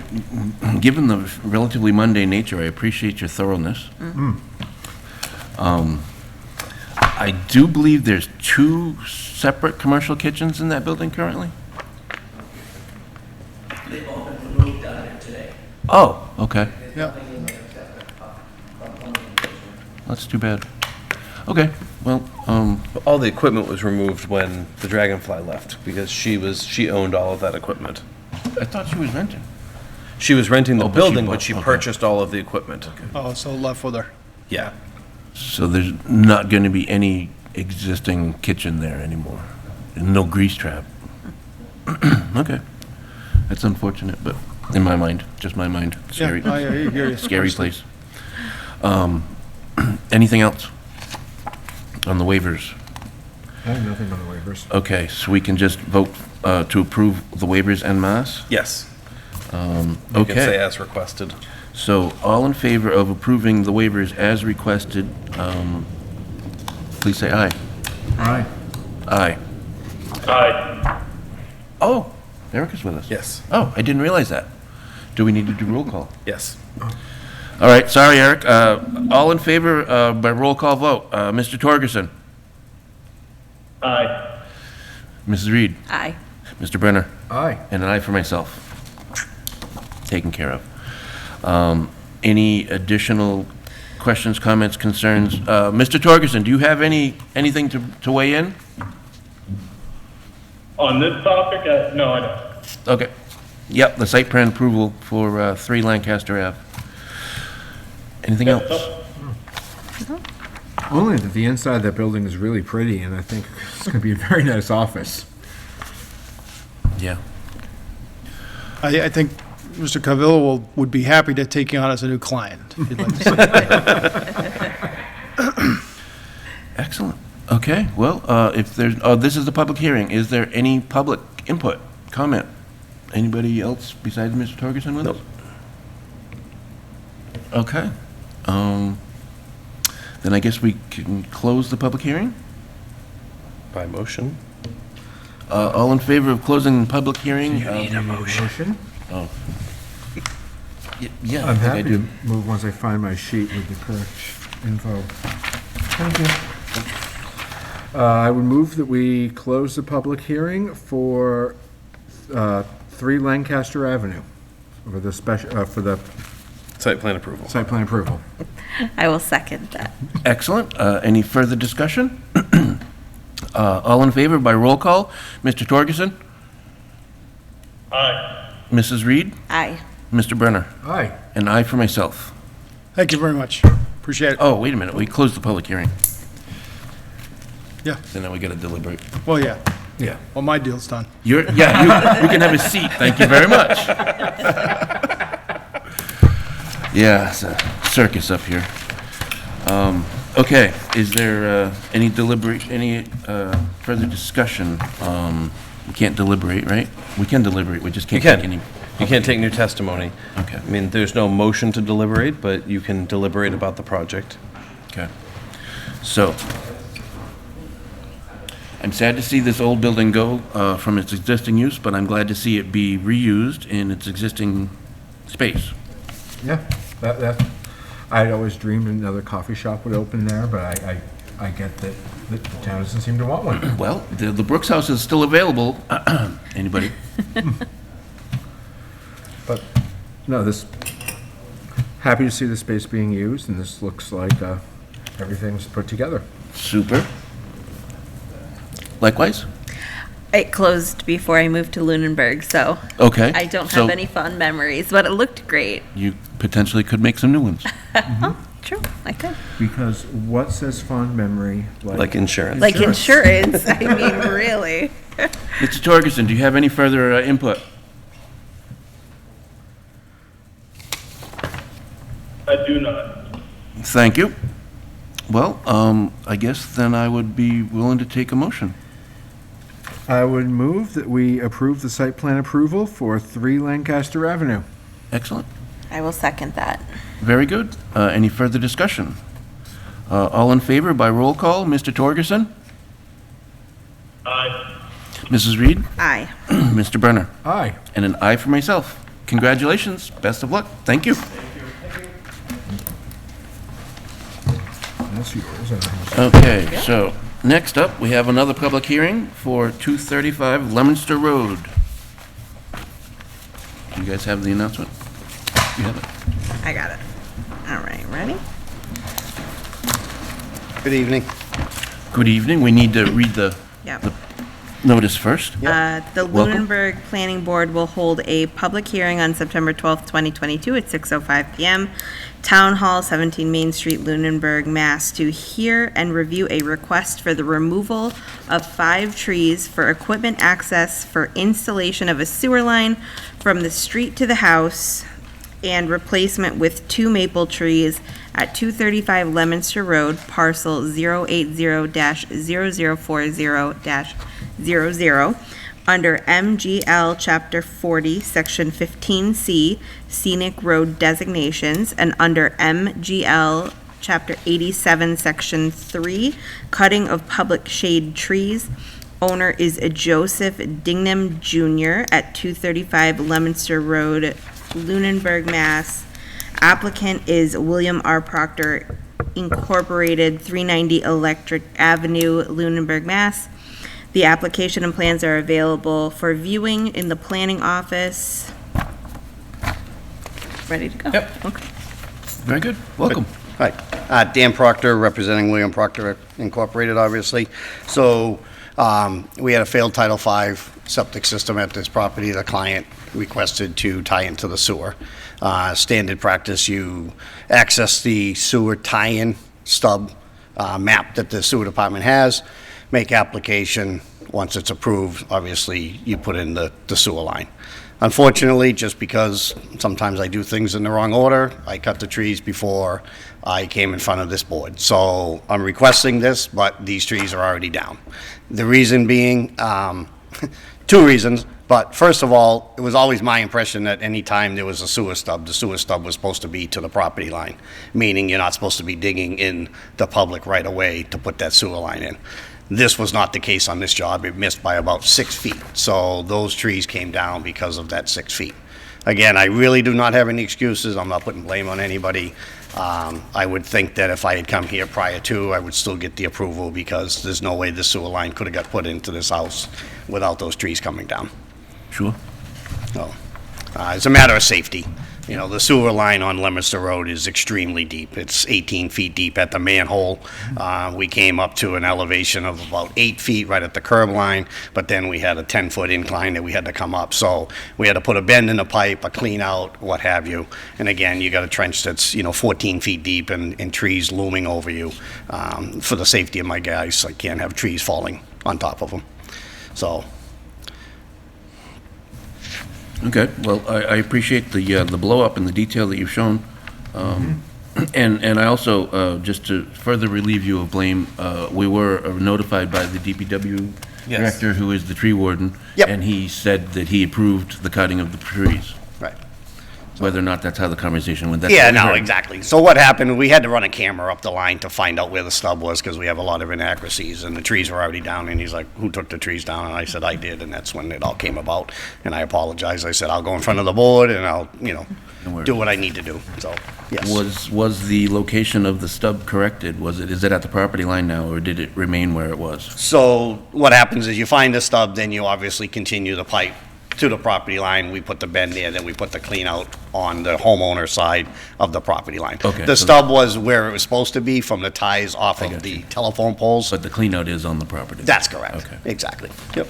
given the relatively mundane nature, I appreciate your thoroughness. I do believe there's 2 separate commercial kitchens in that building currently? They've all been removed out of there today. Oh, okay. Yeah. That's too bad. Okay, well, All the equipment was removed when the Dragonfly left because she owned all of that equipment. I thought she was renting. She was renting the Oh, but she building, bought- but she okay. purchased all of the equipment. Oh, so left with her. Yeah. So there's not going to be any existing kitchen there anymore? No grease trap? Okay. That's unfortunate, but in my mind, just my mind, scary, Yeah, I hear you. scary place. Anything else on the waivers? I have nothing on the waivers. Okay, so we can just vote to approve the waivers en masse? Yes. You can say Okay, as requested. so all in favor of approving the waivers as requested, please say aye. Aye. Aye. Aye. Oh, Eric is with us. Yes. Oh, I didn't realize that. Do we need to do roll call? Yes. All right, sorry, Eric. All in favor by roll call vote. Mr. Torgerson, Aye. Mrs. Reed, Aye. Mr. Brenner, Aye. and an aye for myself. Taken care of. Any additional questions, comments, concerns? Mr. Torgerson, do you have anything to weigh in? On this topic, no, I don't. Okay. Yep, the site plan approval for 3 Lancaster Ave. Anything else? Only that the inside of that building is really pretty, and I think it's going to be a very nice office. Yeah. I think Mr. Cavillo would be happy to take you on as a new client. if you'd like to say. Excellent. Okay, well, if there's, this is the public hearing. Is there any public input, comment? Anybody else besides Mr. Torgerson with us? Okay. Then I guess we can close the public hearing? By motion. All in favor of closing the public hearing? Motion? Yeah, I I'm think I happy do. to move once I find my sheet with the correct info. Thank you. I would move that we close the public hearing for 3 Lancaster Avenue for the special, for the Site plan approval. site plan approval. I will second that. Excellent. Any further discussion? All in favor by roll call? Mr. Torgerson? Aye. Mrs. Reed? Aye. Mr. Brenner? Aye. And I for myself. Thank you very much. Appreciate it. Oh, wait a minute, we closed the public hearing. Yeah. So now we gotta deliberate. Well, yeah. Yeah. Well, my deal's done. You can have a seat, thank you very much. Yeah, it's a circus up here. Okay, is there any further discussion? We can't deliberate, right? We can deliberate, we just You can't take can. any. You can't take new testimony. Okay. I mean, there's no motion to deliberate, but you can deliberate about the project. Okay. So, I'm sad to see this old building go from its existing use, but I'm glad to see it be reused in its existing space. Yeah, I'd always dreamed another coffee shop would open there, but I get that the town doesn't seem to want one. Well, the Brooks House is still available. Anybody? But, no, happy to see the space being used, and this looks like everything's put together. Super. Likewise? It closed before I moved to Lunenburg, so Okay. I don't so have any fond memories, but it looked great. You potentially could make some new ones. True, I could. Because what says fond memory Like insurance. Like insurance, I mean, really. Mr. Torgerson, do you have any further input? I do not. Thank you. Well, I guess then I would be willing to take a motion. I would move that we approve the site plan approval for 3 Lancaster Avenue. Excellent. I will second that. Very good. Any further discussion? All in favor by roll call, Mr. Torgerson? Aye. Mrs. Reed? Aye. Mr. Brenner? Aye. And an aye for myself. Congratulations. Best of luck. Thank you. That's yours. Okay, so next up, we have another public hearing for 235 Leominster Road. You guys have the announcement? You have it. I got it. All right, ready? Good evening. Good evening. We need to read the Yeah. notice first. The Welcome. Lunenburg Planning Board will hold a public hearing on September 12th, 2022 at 6:05 PM. Town Hall, 17 Main Street, Lunenburg, Mass. To hear and review a request for the removal of 5 trees for equipment access for installation of a sewer line from the street to the house and replacement with 2 maple trees at 235 Lemonster Road, parcel 080-0040-00, under MGL Chapter 40, Section 15C, Scenic Road Designations, and under MGL Chapter 87, Section 3, Cutting of Public Shade Trees. Owner is Joseph Dingham Jr. at 235 Lemonster Road, Lunenburg, Mass. Applicant is William R. Proctor Incorporated, 390 Electric Avenue, Lunenburg, Mass. The application and plans are available for viewing in the planning office. Ready to go? Yep. Okay. Very good. Welcome. Hi, Dan Proctor, representing William Proctor Incorporated, obviously. So, we had a failed Title V septic system at this property. The client requested to tie into the sewer. Standard practice, you access the sewer tie-in stub map that the sewer department has, make application. Once it's approved, obviously, you put in the sewer line. Unfortunately, just because sometimes I do things in the wrong order, I cut the trees before I came in front of this board. So I'm requesting this, but these trees are already down. The reason being, 2 reasons, but first of all, it was always my impression that any time there was a sewer stub, the sewer stub was supposed to be to the property line, meaning you're not supposed to be digging in the public right away to put that sewer line in. This was not the case on this job. It missed by about 6 feet. So those trees came down because of that 6 feet. Again, I really do not have any excuses. I'm not putting blame on anybody. I would think that if I had come here prior to, I would still get the approval because there's no way the sewer line could have got put into this house without those trees coming down. Sure. So, it's a matter of safety. You know, the sewer line on Lemonster Road is extremely deep. It's 18 feet deep at the manhole. We came up to an elevation of about 8 feet right at the curb line, but then we had a 10-foot incline that we had to come up. So we had to put a bend in the pipe, a clean out, what have you. And again, you got a trench that's, 14 feet deep and trees looming over you. For the safety of my guys, I can't have trees falling on top of them. So, Okay, well, I appreciate the blow-up and the detail that you've shown. And I also, just to further relieve you of blame, we were notified by the DPW Yes. director, who is the tree warden. Yep. And he said that he approved the cutting of the trees. right. Whether or not that's how the conversation went. that's Yeah, what we no, heard. exactly. So what happened, we had to run a camera up the line to find out where the stub was because we have a lot of inaccuracies and the trees were already down and he's like, who took the trees down? And I said, I did, and that's when it all came about. And I apologized. I said, I'll go in front of the board and I'll, worries. do what I need to do. So, yes. Was the location of the stub corrected? Is it at the property line now, or did it remain where it was? So what happens is you find the stub, then you obviously continue the pipe to the property line. We put the bend there, then we put the clean out on the homeowner side of the property line. Okay, The so- stub was where it was supposed to be from the ties off I of got the you. telephone poles. But the cleanout is on the property? That's correct. Okay. Exactly. Yep.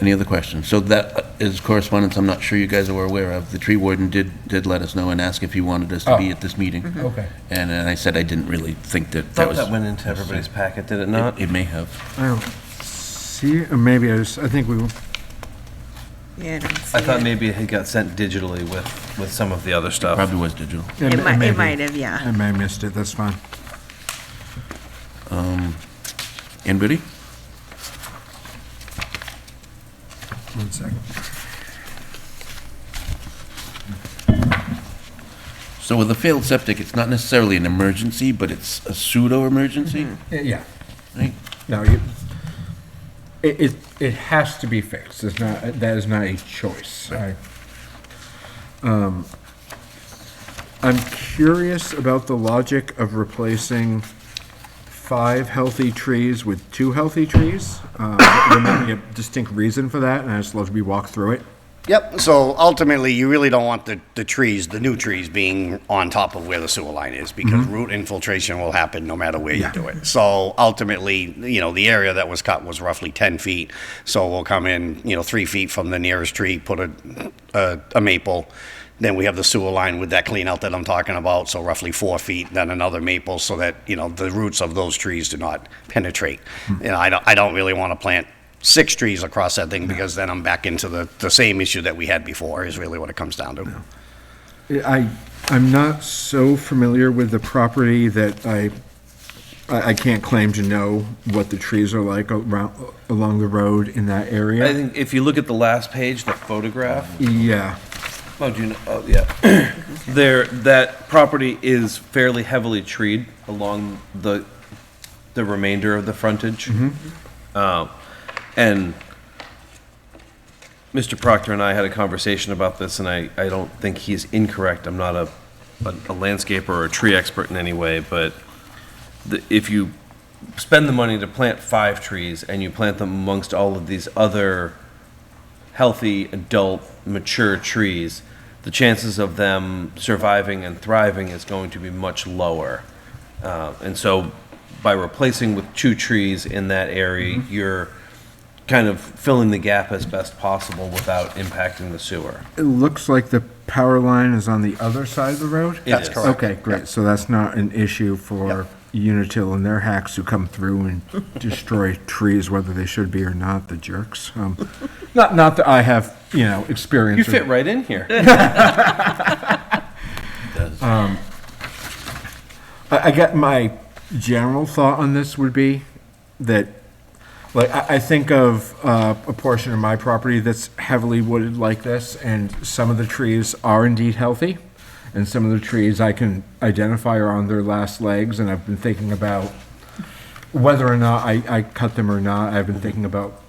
Any other questions? So that is correspondence I'm not sure you guys were aware of. The tree warden did let us know and ask if he wanted us to be Oh. at this meeting. Okay. And I said I didn't really think that Thought was... that went into everybody's packet, did it not? It may have. I don't see, or maybe I think we, Yeah, I don't see I thought it. maybe it got sent digitally with some of the other stuff. Probably was digital. It might maybe. have, yeah. I may have missed it, that's fine. Anybody? One second. So with a failed septic, it's not necessarily an emergency, but it's a pseudo-emergency? Yeah. Right? No, it has to be fixed. It's not, that is not a choice. I'm curious about the logic of replacing 5 healthy trees with 2 healthy trees. There might be a distinct reason for that, and I'd just love to be walked through it. Yep, so ultimately, you really don't want the trees, the new trees being on top of where the sewer line is, because root infiltration will happen no matter where you do it. So ultimately, the area that was cut was roughly 10 feet, so we'll come in, 3 feet from the nearest tree, put a maple, then we have the sewer line with that clean out that I'm talking about, so roughly 4 feet, then another maple, so that, the roots of those trees do not penetrate. I don't really want to plant 6 trees across that thing, because then I'm back into the same issue that we had before, is really what it comes down to. I'm not so familiar with the property that I can't claim to know what the trees are like along the road in that area. I think if you look at the last page, the photograph. Yeah. Oh, do you know? Oh, yeah. That property is fairly heavily treed along the remainder of the frontage. And Mr. Proctor and I had a conversation about this, and I don't think he's incorrect. I'm not a landscaper or a tree expert in any way, but if you spend the money to plant 5 trees and you plant them amongst all of these other healthy, adult, mature trees, the chances of them surviving and thriving is going to be much lower. And so by replacing with 2 trees in that area, you're kind of filling the gap as best possible without impacting the sewer. It looks like the power line is on the other side of the road? That's correct. Okay, great. So that's not an issue for Unitil and their hacks who come through and destroy trees, whether they should be or not, the jerks. Not that I have, experience. You fit right in here. I get my general thought on this would be that, I think of a portion of my property that's heavily wooded like this, and some of the trees are indeed healthy, and some of the trees I can identify are on their last legs, and I've been thinking about whether or not I cut them or not. I've been thinking about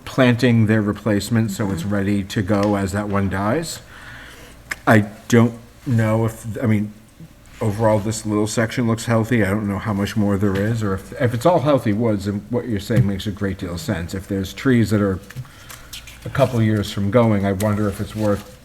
planting their replacement so it's ready to go as that one dies. I don't know overall, this little section looks healthy. I don't know how much more there is, or if it's all healthy woods, then what you're saying makes a great deal of sense. If there's trees that are a couple years from going, I wonder if it's worth.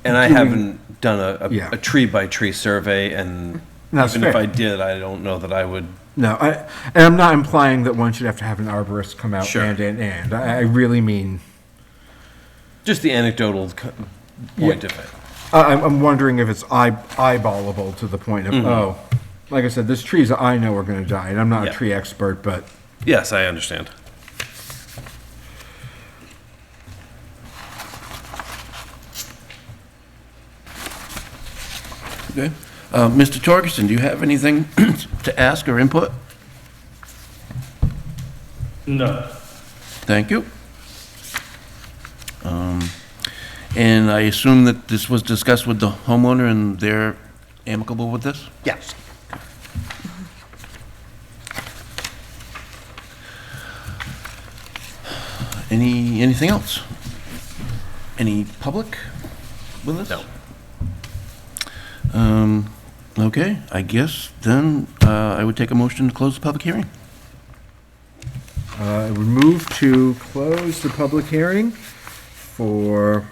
And I haven't done Yeah. a tree-by-tree survey, and That's even if fair. I did, I don't know that I would. No, and I'm not implying that one should have to have an arborist come out Sure. and. I really mean, Just the anecdotal point of it. I'm wondering if it's eyeballable to the point of, like I said, there's trees that I know are going to die, and I'm not Yeah. a tree expert, but Yes, I understand. Okay. Mr. Torgerson, do you have anything to ask or input? No. Thank you. And I assume that this was discussed with the homeowner and they're amicable with this? Yes. Anything else? Any public with us? No. Okay, I guess then I would take a motion to close the public hearing. I would move to close the public hearing for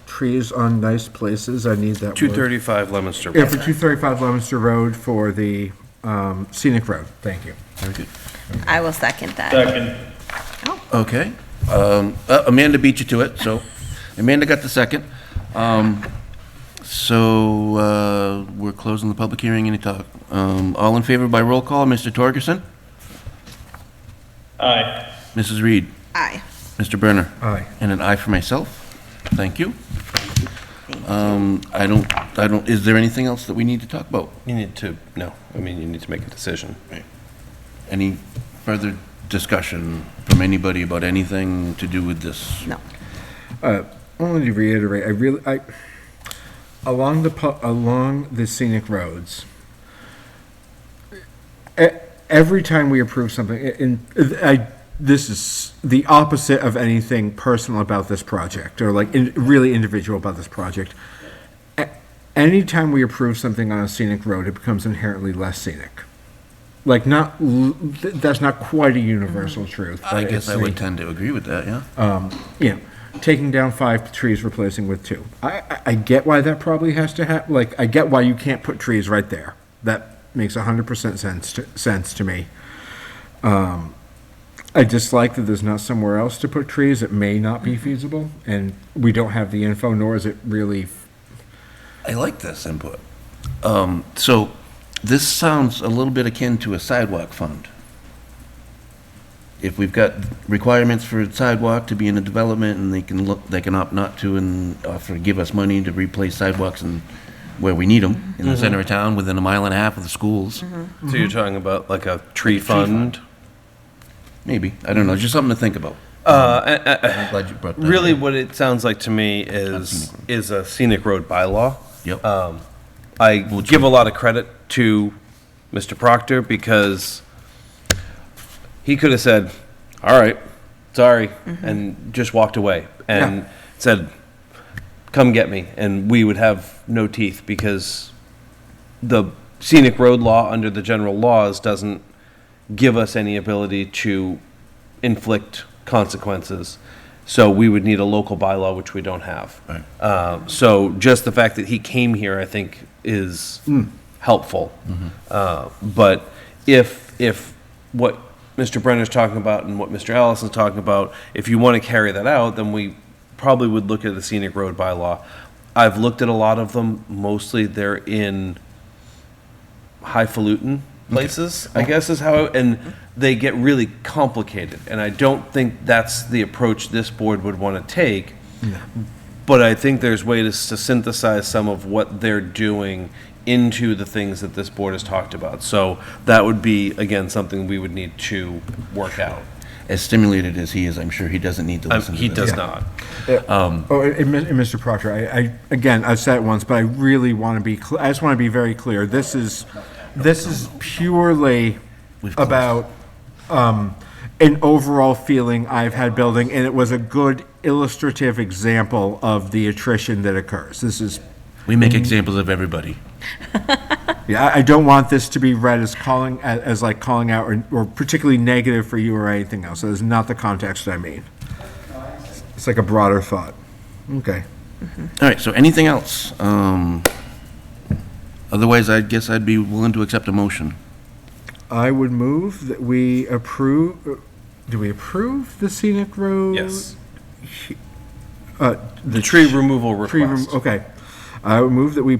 trees on nice places. I need that word. 235 Leominster. Yeah, for 235 Leominster Road for the scenic road. Thank you. Very good. I will second that. Second. Okay. Amanda beat you to it, so Amanda got the second. So we're closing the public hearing. Any talk? All in favor by roll call, Mr. Torgerson? Aye. Mrs. Reed? Aye. Mr. Berner? Aye. And an aye for myself. Thank you. Thank you. I don't, is there anything else that we need to talk about? You need to, no, I mean, you need to make a decision. Any further discussion from anybody about anything to do with this? No. Only to reiterate, along the scenic roads, every time we approve something, this is the opposite of anything personal about this project, or really individual about this project. Anytime we approve something on a scenic road, it becomes inherently less scenic. like that's not quite a universal truth. But I guess it's I would the- tend to agree with that, yeah. you know, taking down 5 trees, replacing with 2. I get why that probably has to happen. Like, I get why you can't put trees right there. That makes 100% sense to me. I dislike that there's not somewhere else to put trees. It may not be feasible, and we don't have the info, nor is it really. I like this input. So this sounds a little bit akin to a sidewalk fund. If we've got requirements for a sidewalk to be in a development and they can opt not to and offer, give us money to replace sidewalks and where we need them, in the center of town, within a mile and a half of the schools. So you're talking about like a tree fund? Maybe, I don't know, just something to think about. I'm glad you brought that. Really, up. what it sounds like to me is a scenic road bylaw. Yep. I give a lot of credit to Mr. Proctor because he could have said, all right, sorry, and just walked away and said, come get me, and we would have no teeth because the scenic road law under the general laws doesn't give us any ability to inflict consequences. So we would need a local bylaw, which we don't have. Right. So just the fact that he came here, I think, is helpful. But if what Mr. Brenner's talking about and what Mr. Allison's talking about, if you want to carry that out, then we probably would look at the scenic road bylaw. I've looked at a lot of them. Mostly they're in highfalutin places, I guess is how, and they get really complicated. And I don't think that's the approach this board would want to take. But I think there's ways to synthesize some of what they're doing into the things that this board has talked about. So that would be, again, something we would need to work out. As stimulated as he is, I'm sure he doesn't need to listen to He this. does not. And Mr. Proctor, I again, I've said it once, but I really want to be. I just want to be very clear. This is purely about an overall feeling I've had building, and it was a good illustrative example of the attrition that occurs. This is. We make examples of everybody. Yeah, I don't want this to be read as calling out or particularly negative for you or anything else. That is not the context I mean. It's like a broader thought. Okay. All right, so anything else? Otherwise, I guess I'd be willing to accept a motion. I would move that we approve. Do we approve the scenic road? Yes. The Tree removal tree request. okay. I would move that we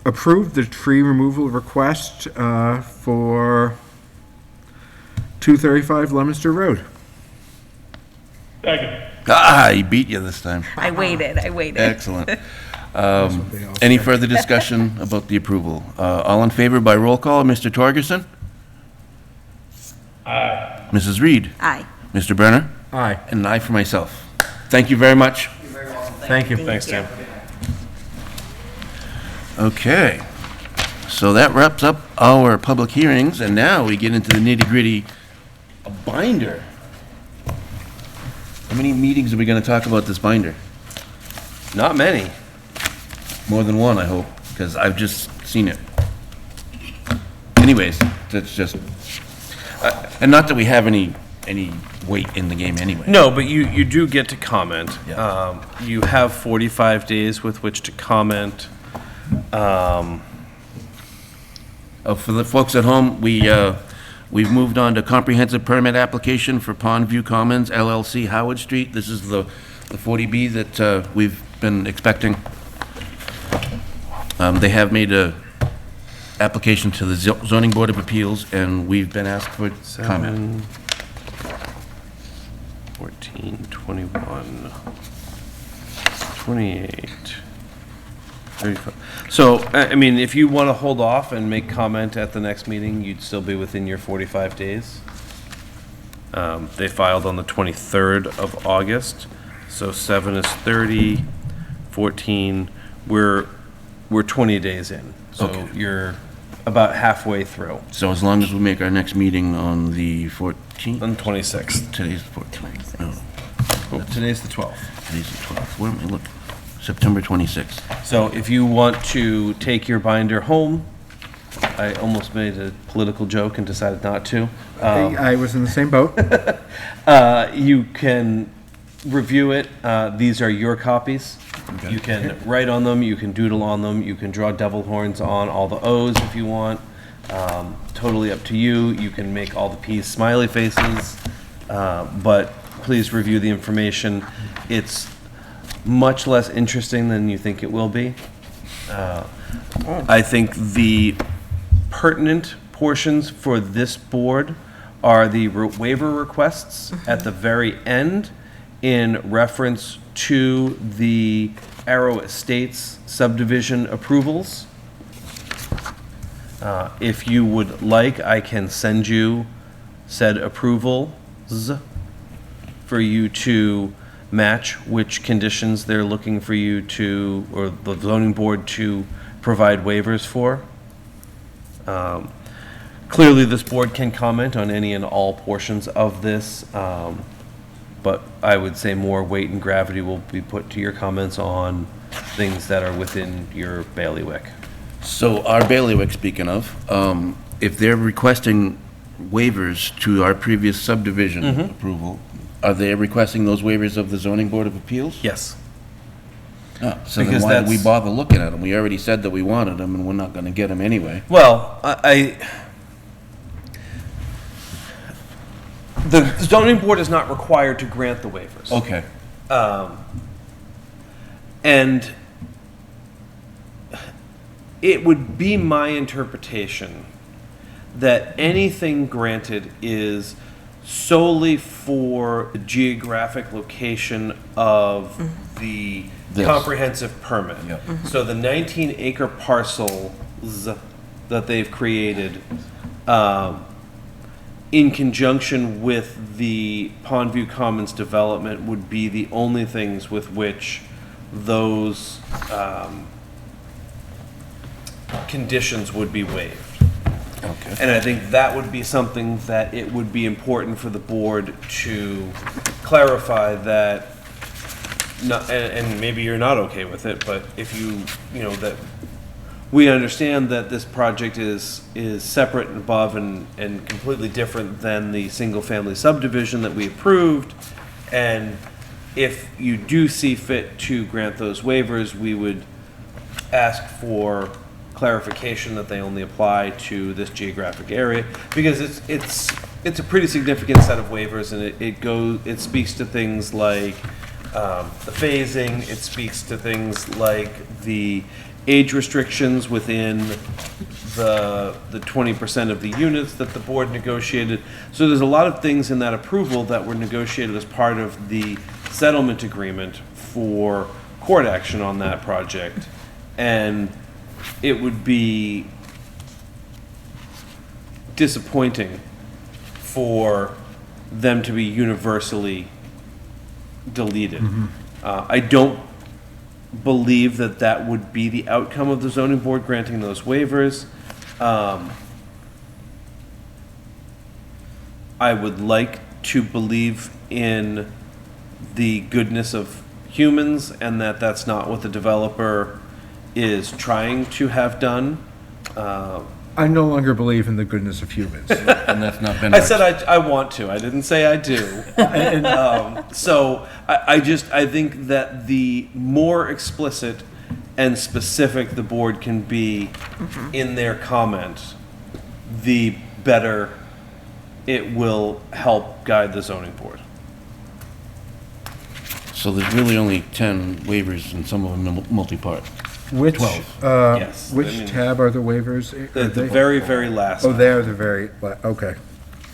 approve the tree removal request for 235 Leominster Road. Second. Ah, he beat you this time. I waited. Excellent. Any further discussion about the approval? All in favor by roll call, Mr. Torgerson? Aye. Mrs. Reed? Aye. Mr. Brenner? Aye. And an aye for myself. Thank you very much. Thank you. Thanks, Tim. Okay, so that wraps up our public hearings, and now we get into the nitty-gritty. A binder. How many meetings are we gonna talk about this binder? Not many. More than one, I hope, because I've just seen it. Anyways, that's just, and not that we have any weight in the game anyway. No, but you do get to comment. Yeah. You have 45 days with which to comment. For the folks at home, we've moved on to comprehensive permit application for Pondview Commons LLC, Howard Street. This is the 40B that we've been expecting. They have made a application to the Zoning Board of Appeals, and we've been asked for comment. 14, 21, 28, 35. So, I mean, if you want to hold off and make comment at the next meeting, you'd still be within your 45 days. They filed on the 23rd of August, so 7 is 30, 14, we're 20 days in. So Okay. you're about halfway through, So as long as we make our next meeting on the 14th? on 26th. Today's the 14th. No, Oh, today's the 12th. today's the 12th. Where am I looking? September 26th. So if you want to take your binder home, I almost made a political joke and decided not to. I was in the same boat. You can review it. These are your copies. Okay. You can write on them, you can doodle on them, you can draw devil horns on all the O's if you want. Totally up to you. You can make all the P's smiley faces, but please review the information. It's much less interesting than you think it will be. I think the pertinent portions for this board are the waiver requests at the very end in reference to the Arrow Estates subdivision approvals. If you would like, I can send you said approvals for you to match which conditions they're looking for you to, or the zoning board to provide waivers for. Clearly, this board can comment on any and all portions of this, but I would say more weight and gravity will be put to your comments on things that are within your bailiwick. So our bailiwick, speaking of, if they're requesting waivers to our previous subdivision approval, are they requesting those waivers of the zoning board of appeals? Yes. Oh, so then Because why did we that's- bother looking at them? We already said that we wanted them, and we're not gonna get them anyway. Well, the zoning board is not required to grant the waivers. Okay. And it would be my interpretation that anything granted is solely for the geographic location of the This. comprehensive permit. Yep. So the 19-acre parcels that they've created, in conjunction with the Pondview Commons development, would be the only things with which those conditions would be waived. Okay. And I think that would be something that it would be important for the board to clarify that, and maybe you're not okay with it, but if that we understand that this project is separate and above and completely different than the single-family subdivision that we approved, and if you do see fit to grant those waivers, we would ask for clarification that they only apply to this geographic area, because it's a pretty significant set of waivers, and it speaks to things like the phasing, it speaks to things like the age restrictions within the 20% of the units that the board negotiated. So there's a lot of things in that approval that were negotiated as part of the settlement agreement for court action on that project. And it would be disappointing for them to be universally deleted. I don't believe that that would be the outcome of the zoning board granting those waivers. I would like to believe in the goodness of humans and that that's not what the developer is trying to have done. I no longer believe in the goodness of humans. And that's not been. I said I want to. I didn't say I do. So I think that the more explicit and specific the board can be in their comment, the better it will help guide the zoning board. So there's really only 10 waivers, and some of them multi-part. Which, 12. Yes, I which mean- tab are the waivers? The Are they- very, very last Oh, they are the very, okay.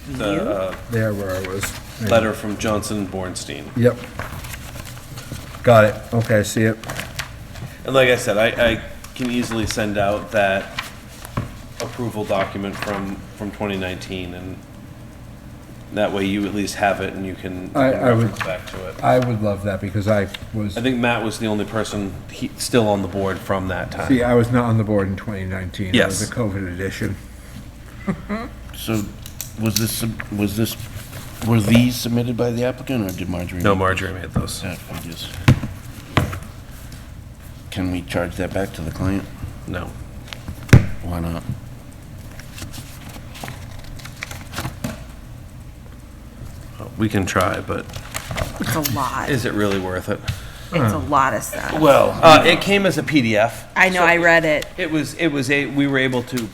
There where I was. letter from Johnson Bornstein. Yep. Got it. Okay, I see it. And like I said, I can easily send out that approval document from 2019, and that way you at least have it and you can I would- reference back to it. I would love that because I was, I think Matt was the only person still on the board from that time. see, I was not on the board in 2019. It was Yes. a COVID edition. So were these submitted by the applicant, or did Marjorie? No, make Marjorie made those. that figures? Can we charge that back to the client? No. Why not? We can try, but It's a lot. is it really worth it? It's a lot of stuff. Well, it came as a PDF. I know, I read it. We were able to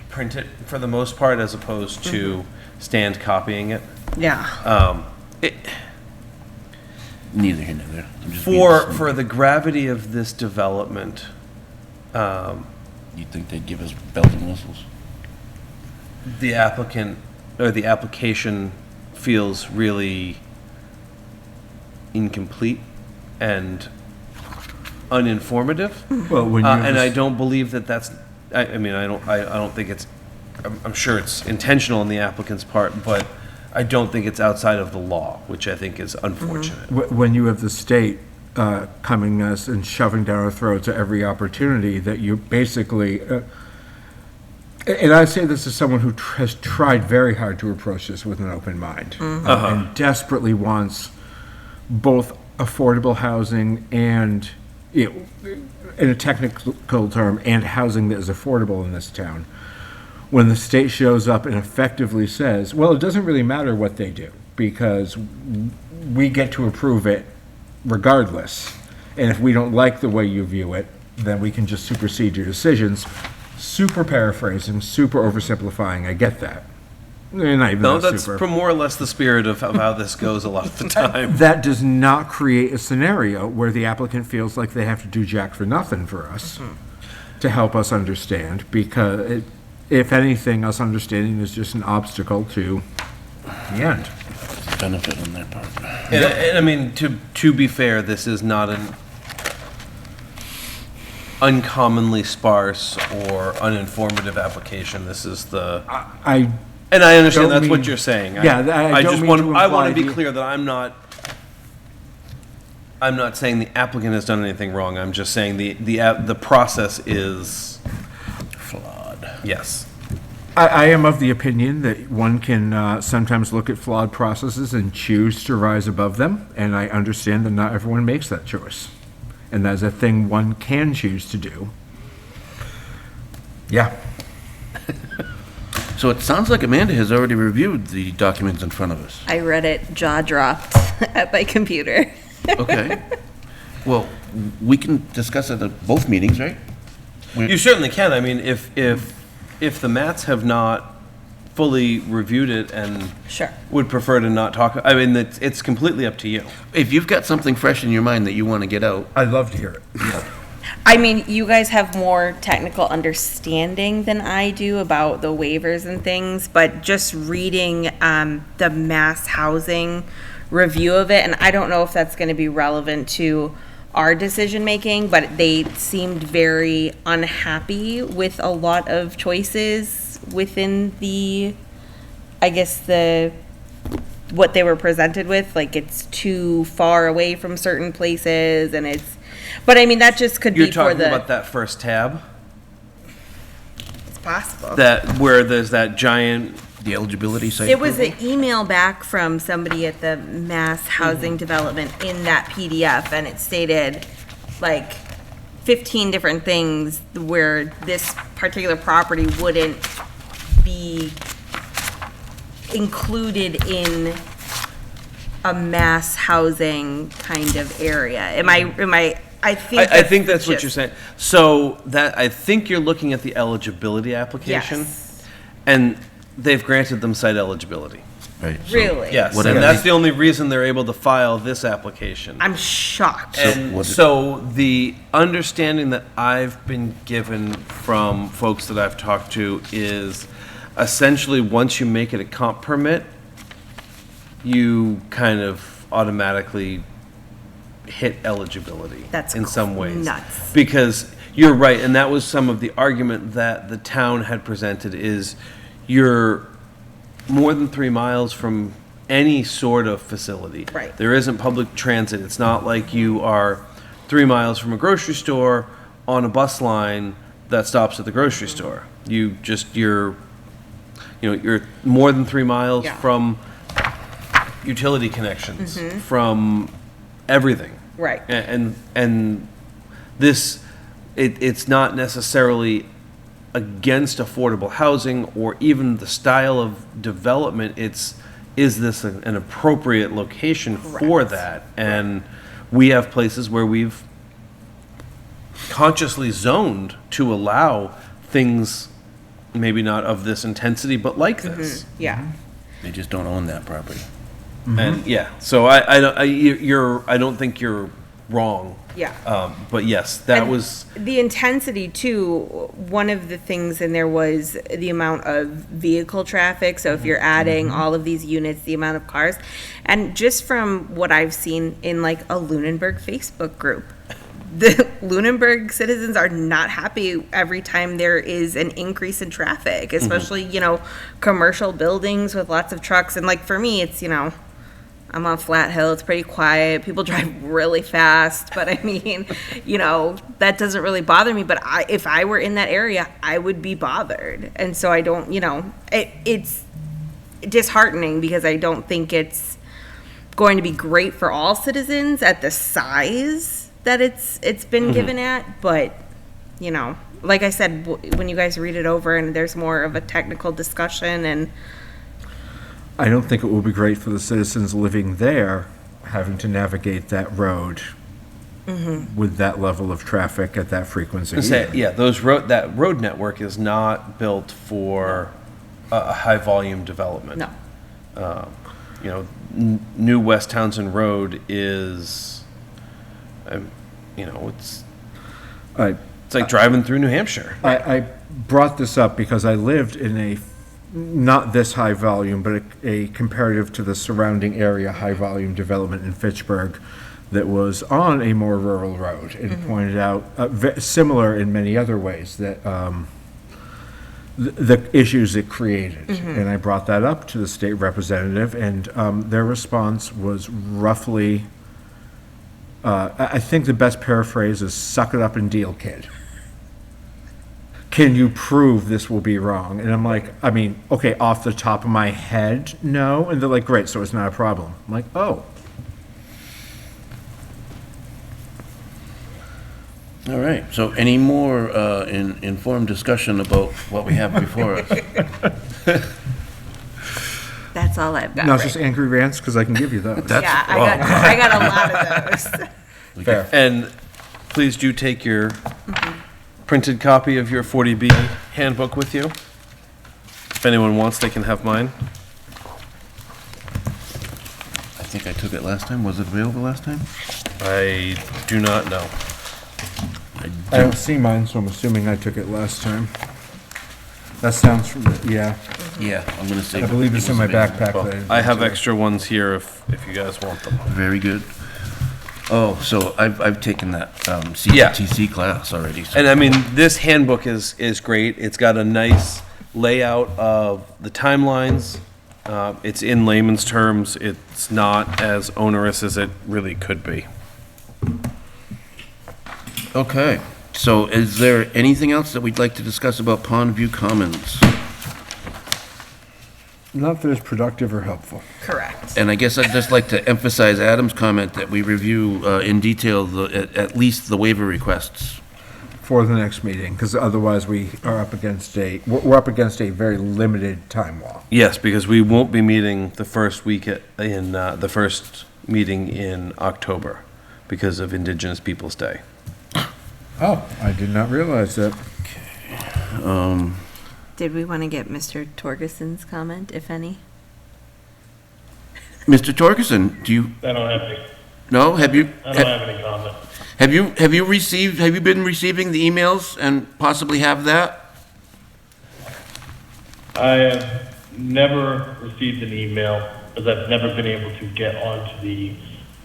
print it for the most part as opposed to stand copying it. Yeah. Neither here nor there. I'm just being- For the gravity of this development, You'd think they'd give us bells and whistles. the applicant, or the application feels really incomplete and uninformative. Well, when you have And I this- don't believe that that's, I mean, I don't think it's, I'm sure it's intentional on the applicant's part, but I don't think it's outside of the law, which I think is unfortunate. When you have the state coming us and shoving down our throats at every opportunity, that you basically, and I say this as someone who has tried very hard to approach this with an open mind, and desperately wants both affordable housing and, in a technical term, and housing that is affordable in this town. When the state shows up and effectively says, well, it doesn't really matter what they do, because we get to approve it regardless. And if we don't like the way you view it, then we can just supersede your decisions. Super paraphrasing, super oversimplifying, I get that. Not even No, that that's super. more or less the spirit of how this goes a lot of the time. That does not create a scenario where the applicant feels like they have to do jack for nothing for us to help us understand, because if anything, us understanding is just an obstacle to the end. Benefit on their part. And I mean, to be fair, this is not an uncommonly sparse or uninformative application. This is the, I and I understand don't that's what mean- you're saying. Yeah, I don't just mean want, to I want to imply be the- clear that I'm not saying the applicant has done anything wrong. I'm just saying the process is, Flawed. yes. I am of the opinion that one can sometimes look at flawed processes and choose to rise above them, and I understand that not everyone makes that choice. And that is a thing one can choose to do. Yeah. So it sounds like Amanda has already reviewed the documents in front of us. I read it, jaw dropped at my computer. Okay. Well, we can discuss it at both meetings, right? You certainly can. I mean, if the Mats have not fully reviewed it and Sure. would prefer to not talk, I mean, it's completely up to you. If you've got something fresh in your mind that you want to get out, I'd love to hear it. I mean, you guys have more technical understanding than I do about the waivers and things, but just reading the mass housing review of it, and I don't know if that's going to be relevant to our decision-making, but they seemed very unhappy with a lot of choices within I guess what they were presented with, like it's too far away from certain places, and but I mean, that just could You're be for talking the, about that first tab, it's possible. where there's that giant, the eligibility site. It was an email back from somebody at the Mass Housing Development in that PDF, and it stated like 15 different things where this particular property wouldn't be included in a mass housing kind of area. I think that's what you're saying. So I think you're looking at the eligibility application. Yes. And they've granted them site eligibility. Right. so- Really? Yes, Whatever and that's they- the only reason they're able to file this application. I'm shocked. And what- so the understanding that I've been given from folks that I've talked to is essentially once you make it a comp permit, you kind of automatically hit eligibility That's in some ways. nuts. Because you're right, and that was some of the argument that the town had presented is you're more than 3 miles from any sort of facility. Right. There isn't public transit. It's not like you are 3 miles from a grocery store on a bus line that stops at the grocery store. You're more than 3 miles Yeah. from utility connections, from everything. Right. And this, it's not necessarily against affordable housing or even the style of development. It's is this an appropriate location for that? And we have places where we've consciously zoned to allow things maybe not of this intensity, but like this. Yeah. They just don't own that property. And yeah, so I don't think you're wrong. Yeah. But yes, that And was, the intensity too. One of the things in there was the amount of vehicle traffic. So if you're adding all of these units, the amount of cars, and just from what I've seen in like a Lunenburg Facebook group, the Lunenburg citizens are not happy every time there is an increase in traffic, especially, you know, commercial buildings with lots of trucks. And like for me, it's, you know, I'm on Flat Hill, it's pretty quiet, people drive really fast, but I mean, you know, that doesn't really bother me, but if I were in that area, I would be bothered. And so I don't, you know, it's disheartening because I don't think it's going to be great for all citizens at the size that it's been given at, but, you know, like I said, when you guys read it over and there's more of a technical discussion, and I don't think it will be great for the citizens living there, having to navigate that road with that level of traffic at that frequency. yeah, that road network is not built for a high volume development. no. You know, New West Townsend Road is, you know, it's like driving through New Hampshire. I brought this up because I lived in a, not this high volume, but a comparative to the surrounding area, high volume development in Fitchburg that was on a more rural road, and pointed out, similar in many other ways, that the issues it created. And I brought that up to the state representative, and their response was roughly, I think the best paraphrase is, suck it up and deal, kid. Can you prove this will be wrong? And I'm like, I mean, okay, off the top of my head, no. And they're like, great, so it's not a problem. I'm like, oh. All right, so any more informed discussion about what we have before us? That's all I've got. Now it's just angry rants, because I can give you those. Yeah, I got a lot of those. Fair. And please do take your printed copy of your 40B handbook with you. If anyone wants, they can have mine. I think I took it last time. Was it available last time? I do not know. I don't see mine, so I'm assuming I took it last time. That sounds, yeah. Yeah, I'm gonna say. I believe it's in my backpack. Well, that I have extra ones here if you guys want them. Very good. Oh, so I've taken that CTC class already. So. And I mean, this handbook is great. It's got a nice layout of the timelines. It's in layman's terms. It's not as onerous as it really could be. Okay, so is there anything else that we'd like to discuss about Pondview Commons? Not that it's productive or helpful. Correct. And I guess I'd just like to emphasize Adam's comment that we review in detail at least the waiver requests. For the next meeting, because otherwise we are up against we're up against a very limited time wall. Yes, because we won't be meeting the first week in the first meeting in October because of Indigenous Peoples' Day. Oh, I did not realize that. Did we want to get Mr. Torgerson's comment, if any? Mr. Torgerson, do you, I don't have any, no, have you, I don't have any comment. have you been receiving the emails and possibly have that? I have never received an email, because I've never been able to get onto the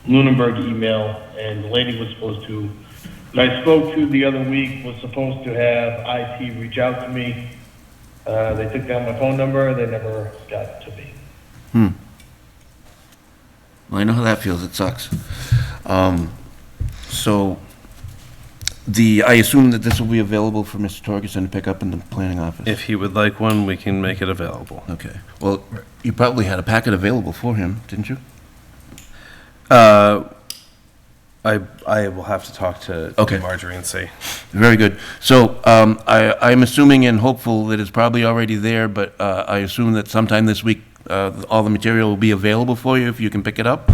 Lunenburg email, and the lady was supposed to, that I spoke to the other week, was supposed to have IT reach out to me. They took down my phone number, they never got to me. Well, I know how that feels, it sucks. So, I assume that this will be available for Mr. Torgerson to pick up in the planning office? If he would like one, we can make it available. Okay, well, you probably had a packet available for him, didn't you? I will have to talk to Okay. Marjorie and see. Very good. So, I'm assuming and hopeful that it's probably already there, but I assume that sometime this week All the material will be available for you if you can pick it up.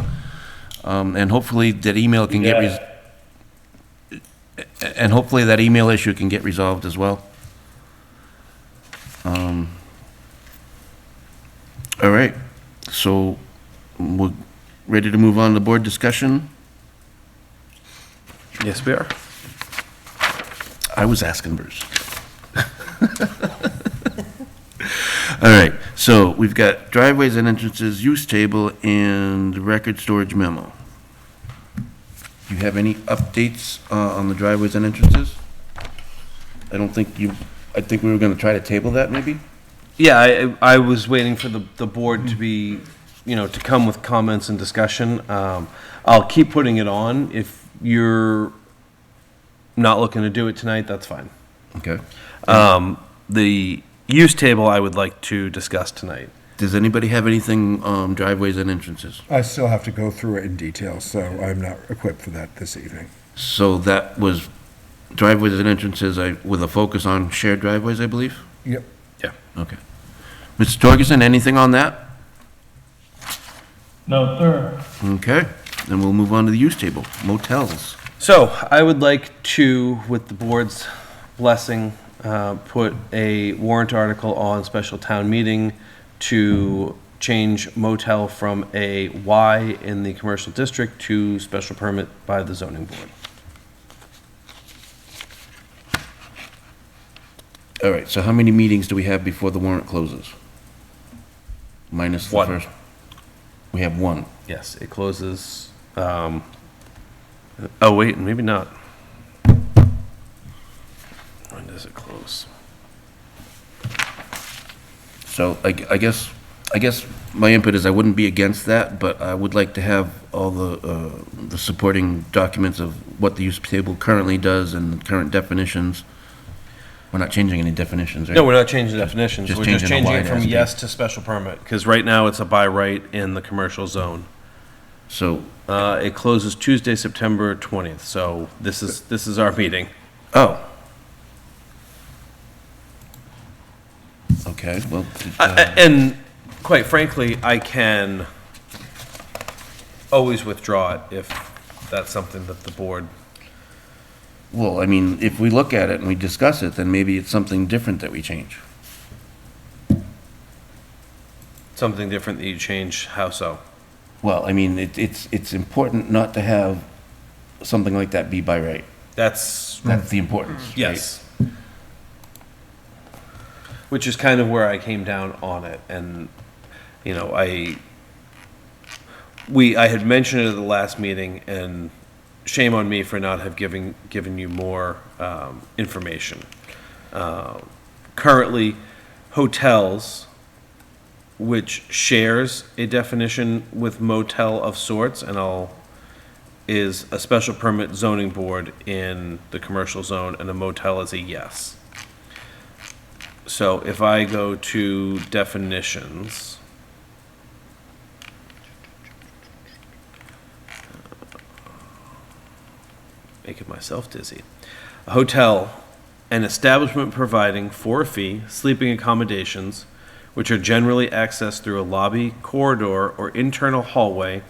And hopefully that email can get, and hopefully that email issue can get resolved as well. All right, so we're ready to move on to board discussion? Yes, we are. I was asking Bruce. All right, so we've got driveways and entrances, use table, and record storage memo. Do you have any updates on the driveways and entrances? I don't think you, I think we were gonna try to table that, maybe? Yeah, I was waiting for the board to be, to come with comments and discussion. I'll keep putting it on. If you're not looking to do it tonight, that's fine. Okay. The use table I would like to discuss tonight. Does anybody have anything, driveways and entrances? I still have to go through it in detail, so I'm not equipped for that this evening. So that was driveways and entrances, with a focus on shared driveways, I believe? Yep. Yeah. Okay. Mr. Torgerson, anything on that? No, sir. Okay, then we'll move on to the use table, motels. So I would like to, with the board's blessing, put a warrant article on special town meeting to change motel from a Y in the commercial district to special permit by the zoning board. All right, so how many meetings do we have before the warrant closes? Minus the One. first? We have one. Yes, it closes, oh wait, maybe not. When does it close? So I guess my input is I wouldn't be against that, but I would like to have all the supporting documents of what the use table currently does and current definitions. We're not changing any definitions, right? No, we're not changing definitions. Just We're just changing the changing it Y from to yes to special permit, because right now it's a by right in the commercial zone. So, It closes Tuesday, September 20th, so this is our meeting. oh. Okay, well, And quite frankly, I can always withdraw it if that's something that the board, well, I mean, if we look at it and we discuss it, then maybe it's something different that we change. something different that you change, how so? Well, I mean, it's important not to have something like that be by right. That's, That's the importance. right? yes. Which is kind of where I came down on it, and, I had mentioned it at the last meeting, and shame on me for not have given you more information. Currently, hotels, which shares a definition with motel of sorts, is a special permit zoning board in the commercial zone, and a motel is a yes. So if I go to definitions, making myself dizzy. A hotel, an establishment providing for a fee sleeping accommodations, which are generally accessed through a lobby, corridor, or internal hallway,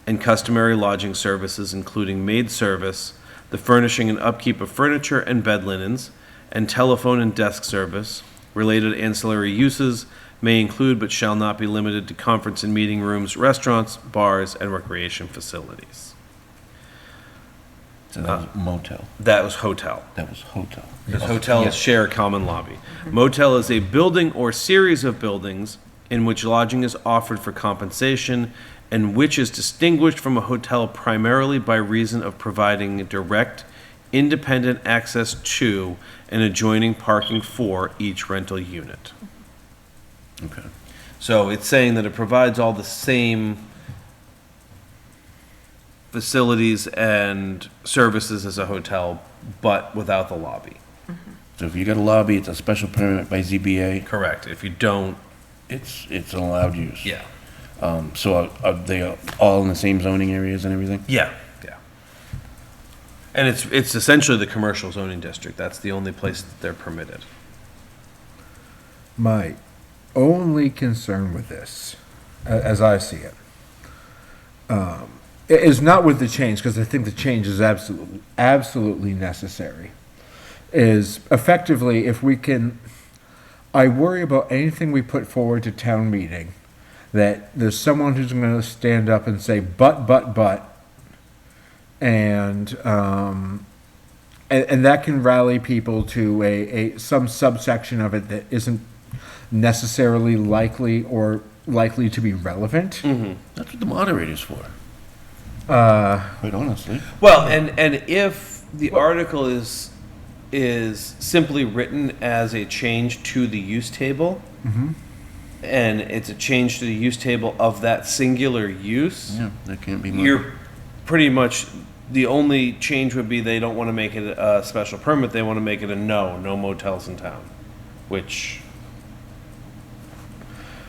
and customary lodging services, including maid service, the furnishing and upkeep of furniture and bed linens, and telephone and desk service. Related ancillary uses may include but shall not be limited to conference and meeting rooms, restaurants, bars, and recreation facilities. So that was motel. That was hotel. That was hotel. Because hotels share a common lobby. Motel is a building or series of buildings in which lodging is offered for compensation, and which is distinguished from a hotel primarily by reason of providing direct, independent access to and adjoining parking for each rental unit. Okay. So it's saying that it provides all the same facilities and services as a hotel, but without the lobby. So if you got a lobby, it's a special permit by ZBA, Correct. If you don't, it's an allowed use. yeah. So are they all in the same zoning areas and everything? Yeah, yeah. And it's essentially the commercial zoning district. That's the only place that they're permitted. My only concern with this, as I see it, is not with the change, because I think the change is absolutely necessary, is effectively if we can, I worry about anything we put forward to town meeting, that there's someone who's going to stand up and say, but, and that can rally people to some subsection of it that isn't necessarily likely to be relevant. That's what the moderator's for. Quite honestly. Well, and if the article is simply written as a change to the use table, and it's a change to the use table of that singular use, Yeah, that can't be. you're pretty much, the only change would be they don't want to make it a special permit, they want to make it a no motels in town, which,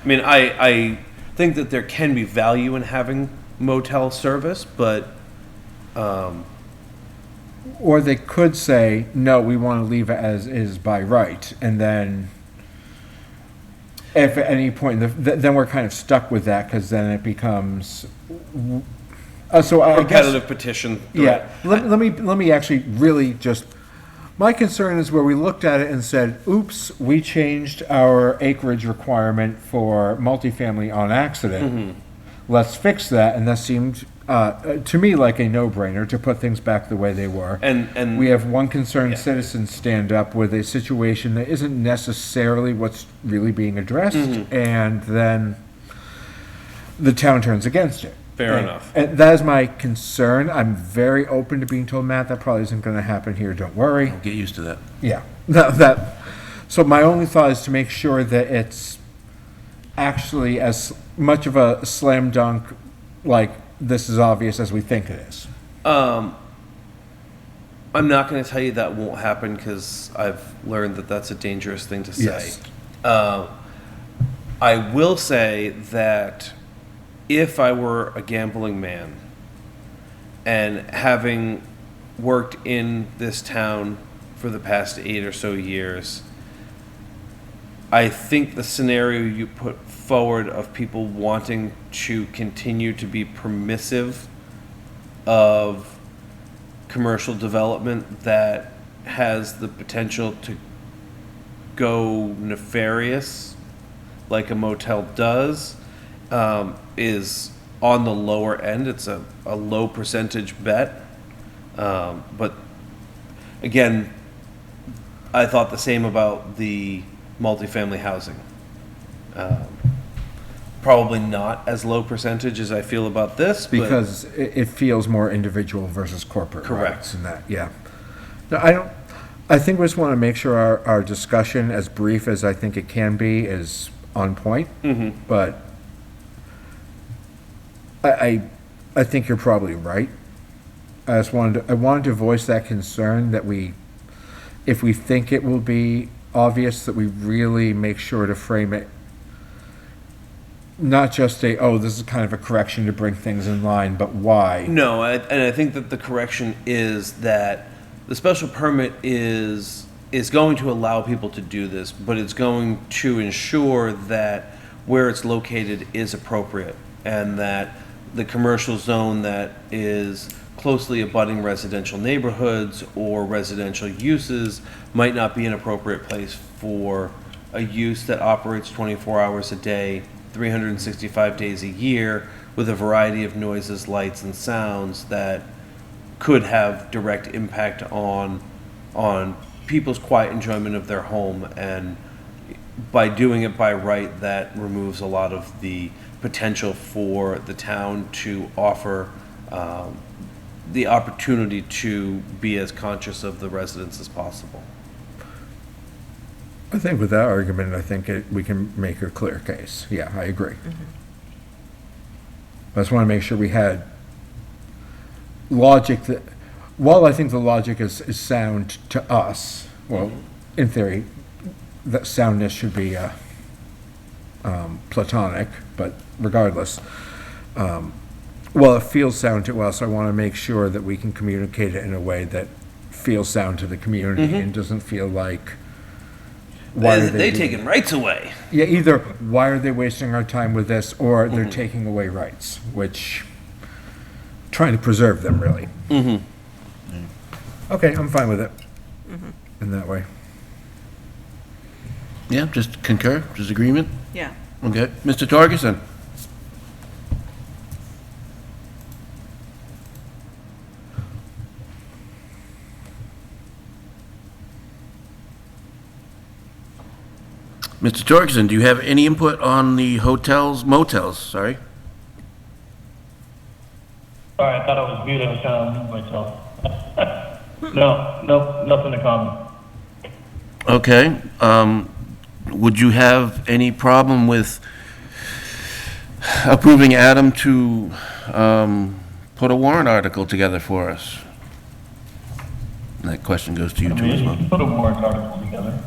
I mean, I think that there can be value in having motel service, but Or they could say, no, we want to leave it as is by right, and then if at any point, then we're kind of stuck with that, because then it becomes, so I guess, competitive petition. yeah, let me actually really just, my concern is where we looked at it and said, oops, we changed our acreage requirement for multifamily on accident. Let's fix that, and that seemed, to me, like a no-brainer to put things back the way they were. And We have one concerned citizen stand up with a situation that isn't necessarily what's really being addressed, and then the town turns against it. Fair And- enough. And that is my concern. I'm very open to being told, Matt, that probably isn't gonna happen here, don't worry. Get used to that. Yeah, so my only thought is to make sure that it's actually as much of a slam dunk, like, this is obvious as we think it is. I'm not going to tell you that won't happen, because I've learned that that's a dangerous thing to say. Yes. I will say that if I were a gambling man, and having worked in this town for the past 8 or so years, I think the scenario you put forward of people wanting to continue to be permissive of commercial development that has the potential to go nefarious, like a motel does, is on the lower end. It's a low percentage bet. But again, I thought the same about the multifamily housing. Probably not as low percentage as I feel about this, but Because it feels more individual versus corporate Correct. rights and that, yeah. No, I think we just want to make sure our discussion, as brief as I think it can be, is on point. But I think you're probably right. I wanted to voice that concern that if we think it will be obvious, that we really make sure to frame it not just this is kind of a correction to bring things in line, but why? no, and I think that the correction is that the special permit is going to allow people to do this, but it's going to ensure that where it's located is appropriate, and that the commercial zone that is closely abutting residential neighborhoods or residential uses might not be an appropriate place for a use that operates 24 hours a day, 365 days a year, with a variety of noises, lights, and sounds that could have direct impact on people's quiet enjoyment of their home. And by doing it by right, that removes a lot of the potential for the town to offer the opportunity to be as conscious of the residents as possible. I think with that argument, I think we can make a clear case. Yeah, I agree. I just want to make sure we had logic that, while I think the logic is sound to us, well, in theory, that soundness should be platonic, but regardless, well, it feels sound to us. I want to make sure that we can communicate it in a way that feels sound to the community and doesn't feel like why are They doing taking rights away. Yeah, either why are they wasting our time with this, or they're taking away rights, which, trying to preserve them, really. Mm-hmm. Okay, I'm fine with it, in that way. Yeah, just concur, disagreement? Yeah. Okay. Mr. Torgerson? Mr. Torgerson, do you have any input on the motels, sorry? Sorry, I thought I was muted. I was trying to mute myself. No, nothing to comment. Okay, would you have any problem with approving Adam to, put a warrant article together for us? And that question goes to you too as You well. can put a warrant article together.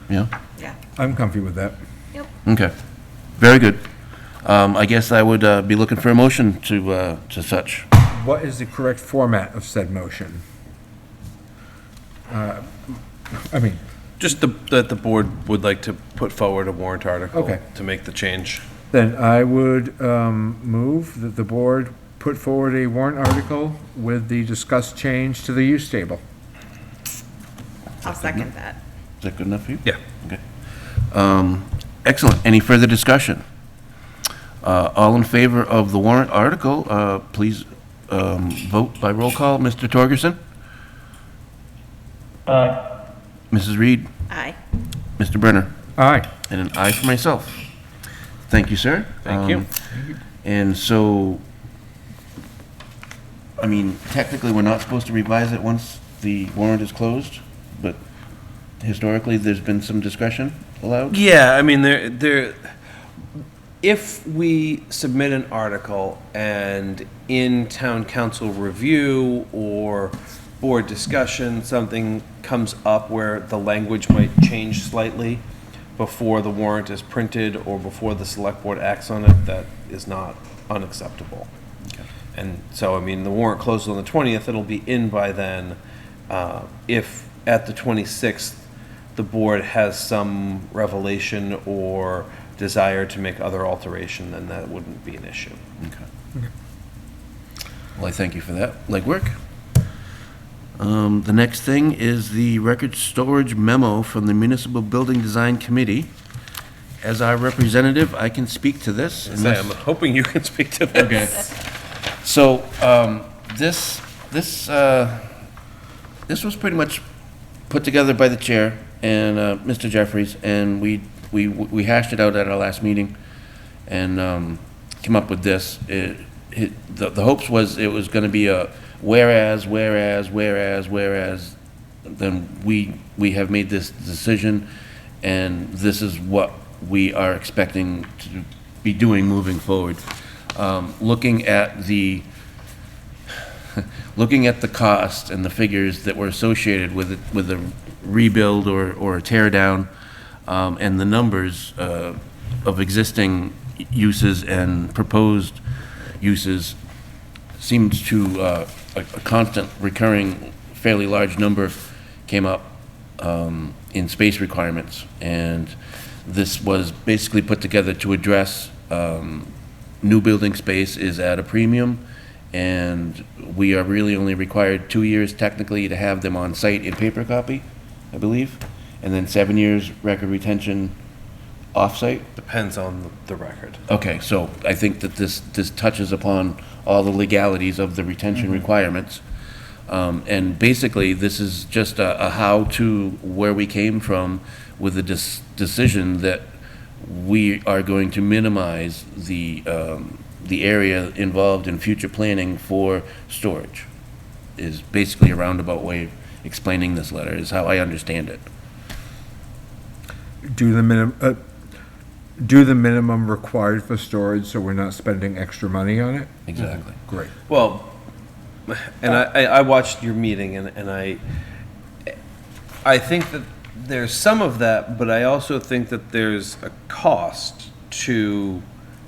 Yeah? Yeah. I'm comfy with that. Okay, very good. I guess I would, be looking for a motion to such. What is the correct format of said motion? I mean, Just that the board would like to put forward a warrant article Okay. to make the change. then I would move that the board put forward a warrant article with the discussed change to the use table. I'll second that. Is that good enough for you? Yeah. Okay. Excellent. Any further discussion? All in favor of the warrant article, please vote by roll call. Mr. Torgerson? Mrs. Reed? Aye. Mr. Brenner? Aye. And an aye for myself. Thank you, sir. Thank you. And so, I mean, technically, we're not supposed to revise it once the warrant is closed, but historically, there's been some discretion allowed? Yeah, I mean, if we submit an article and in town council review or board discussion, something comes up where the language might change slightly before the warrant is printed or before the select board acts on it, that is not unacceptable. And so, I mean, the warrant closes on the 20th, it'll be in by then. If at the 26th, the board has some revelation or desire to make other alteration, then that wouldn't be an issue. Okay. Well, I thank you for that legwork. The next thing is the record storage memo from the Municipal Building Design Committee. As our representative, I can speak to this. I'm hoping you can speak to this. So, this was pretty much put together by the chair and Mr. Jeffries, and we hashed it out at our last meeting and came up with this. The hopes was it was going to be a whereas, then we have made this decision, and this is what we are expecting to be doing moving forward. Looking at the cost and the figures that were associated with a rebuild or a tear down, and the numbers of existing uses and proposed uses seems to a constant recurring fairly large number came up in space requirements, and this was basically put together to address new building space is at a premium, and we are really only required 2 years technically to have them on site in paper copy, I believe, and then 7 years record retention off-site. Depends on the record. Okay, so I think that this touches upon all the legalities of the retention requirements. And basically, this is just a how-to where we came from with the decision that we are going to minimize the area involved in future planning for storage, is basically a roundabout way of explaining this letter, is how I understand it. Do the minimum required for storage, so we're not spending extra money on it? Exactly. Great. Well, and I watched your meeting, and I think that there's some of that, but I also think that there's a cost to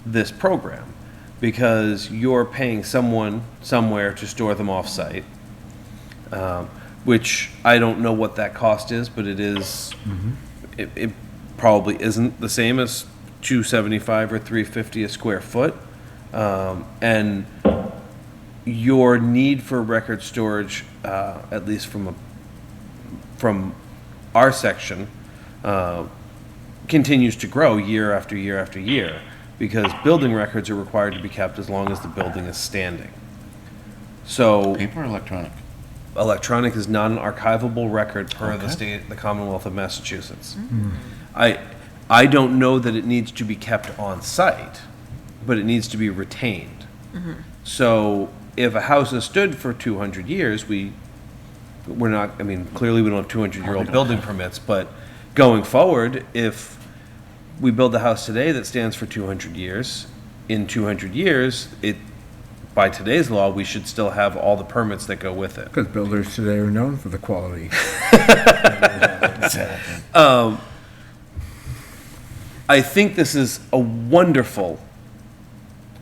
this program, because you're paying someone somewhere to store them off-site. which I don't know what that cost is, but it is, it probably isn't the same as $275 or $350 a square foot. And your need for record storage, at least from our section, continues to grow year after year after year, because building records are required to be kept as long as the building is standing. So Paper or electronic? electronic is not an archivable record per the Commonwealth of Massachusetts. I don't know that it needs to be kept on site, but it needs to be retained. So if a house has stood for 200 years, we're not, I mean, clearly we don't have 200-year-old building permits, but going forward, if we build a house today that stands for 200 years, in 200 years, by today's law, we should still have all the permits that go with it. Because builders today are known for the quality. I think this is a wonderful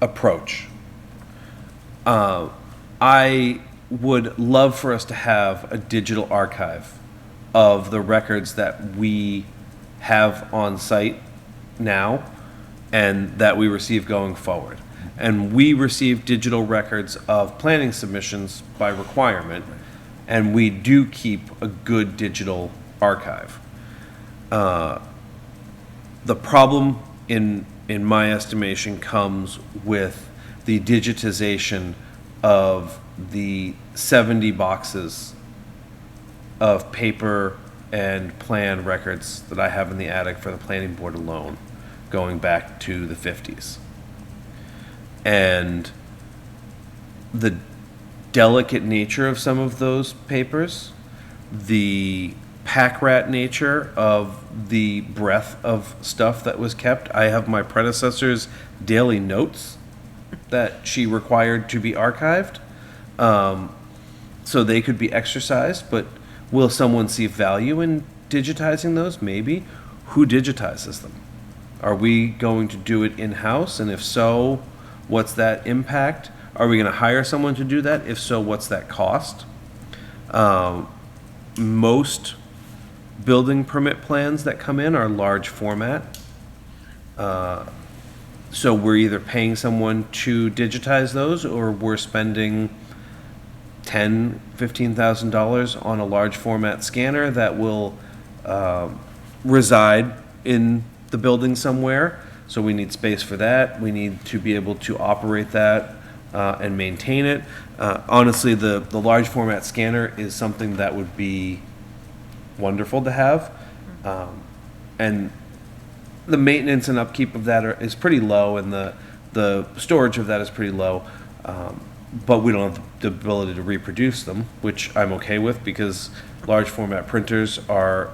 approach. I would love for us to have a digital archive of the records that we have on site now and that we receive going forward. And we receive digital records of planning submissions by requirement, and we do keep a good digital archive. The problem, in my estimation, comes with the digitization of the 70 boxes of paper and plan records that I have in the attic for the planning board alone, going back to the 50s. And the delicate nature of some of those papers, the pack rat nature of the breadth of stuff that was kept. I have my predecessor's daily notes that she required to be archived, so they could be exercised, but will someone see value in digitizing those? Maybe. Who digitizes them? Are we going to do it in-house? And if so, what's that impact? Are we going to hire someone to do that? If so, what's that cost? Most building permit plans that come in are large format. So we're either paying someone to digitize those, or we're spending $10,000, $15,000 on a large format scanner that will reside in the building somewhere. So we need space for that. We need to be able to operate that and maintain it. Honestly, the large format scanner is something that would be wonderful to have. And the maintenance and upkeep of that is pretty low, and the storage of that is pretty low. But we don't have the ability to reproduce them, which I'm okay with, because large format printers are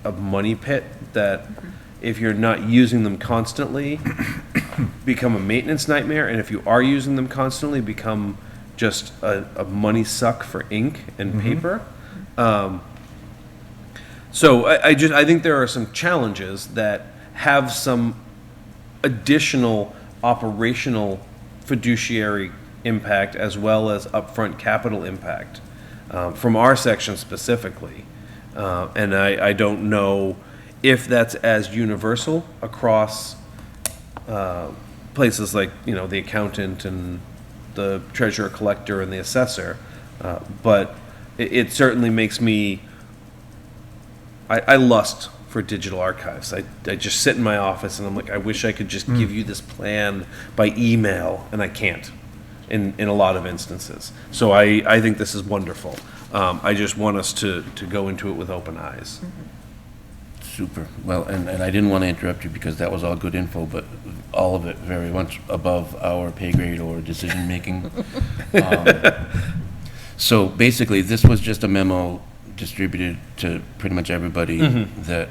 a money pit that, if you're not using them constantly, become a maintenance nightmare, and if you are using them constantly, become just a money suck for ink and paper. So I think there are some challenges that have some additional operational fiduciary impact, as well as upfront capital impact, from our section specifically. And I don't know if that's as universal across places like, the accountant and the treasurer collector and the assessor, but it certainly makes me, I lust for digital archives. I just sit in my office and I'm like, I wish I could just give you this plan by email, and I can't in a lot of instances. So I think this is wonderful. I just want us to go into it with open eyes. Super. Well, and I didn't want to interrupt you because that was all good info, but all of it very much above our pay grade or decision making. So basically, this was just a memo distributed to pretty much everybody that,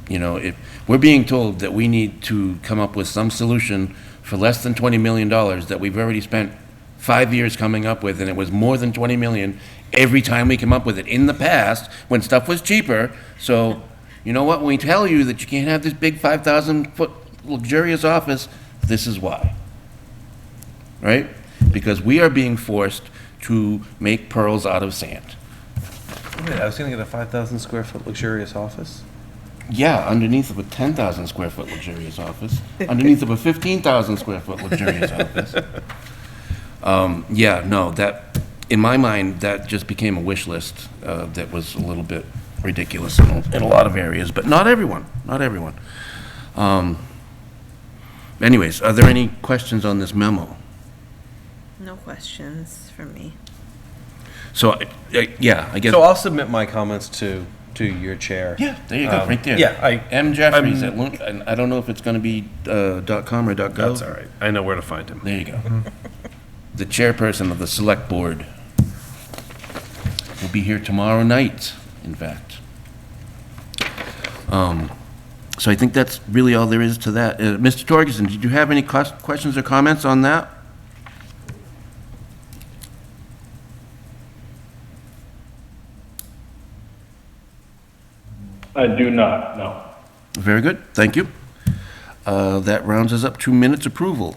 if we're being told that we need to come up with some solution for less than $20 million that we've already spent 5 years coming up with, and it was more than 20 million every time we come up with it in the past when stuff was cheaper. So, you know what, when we tell you that you can't have this big 5,000-foot luxurious office, this is why. Right? Because we are being forced to make pearls out of sand. Wait, I was gonna get a 5,000 square foot luxurious office. Yeah, underneath of a 10,000 square foot luxurious office, underneath of a 15,000 square foot luxurious office. Yeah, no, that, in my mind, that just became a wish list that was a little bit ridiculous in a lot of areas, but not everyone, not everyone. Anyways, are there any questions on this memo? No questions from me. So, yeah, I guess. So I'll submit my comments to your chair. Yeah, there you go, right there. Yeah, M. Jeffries at Loon, and I don't know if it's gonna be .com or .gov. that's all right. I know where to find him. There you go. The chairperson of the select board will be here tomorrow night, in fact. So I think that's really all there is to that. Mr. Torgerson, did you have any questions or comments on that? I do not, no. Very good, thank you. That rounds us up to minutes approval.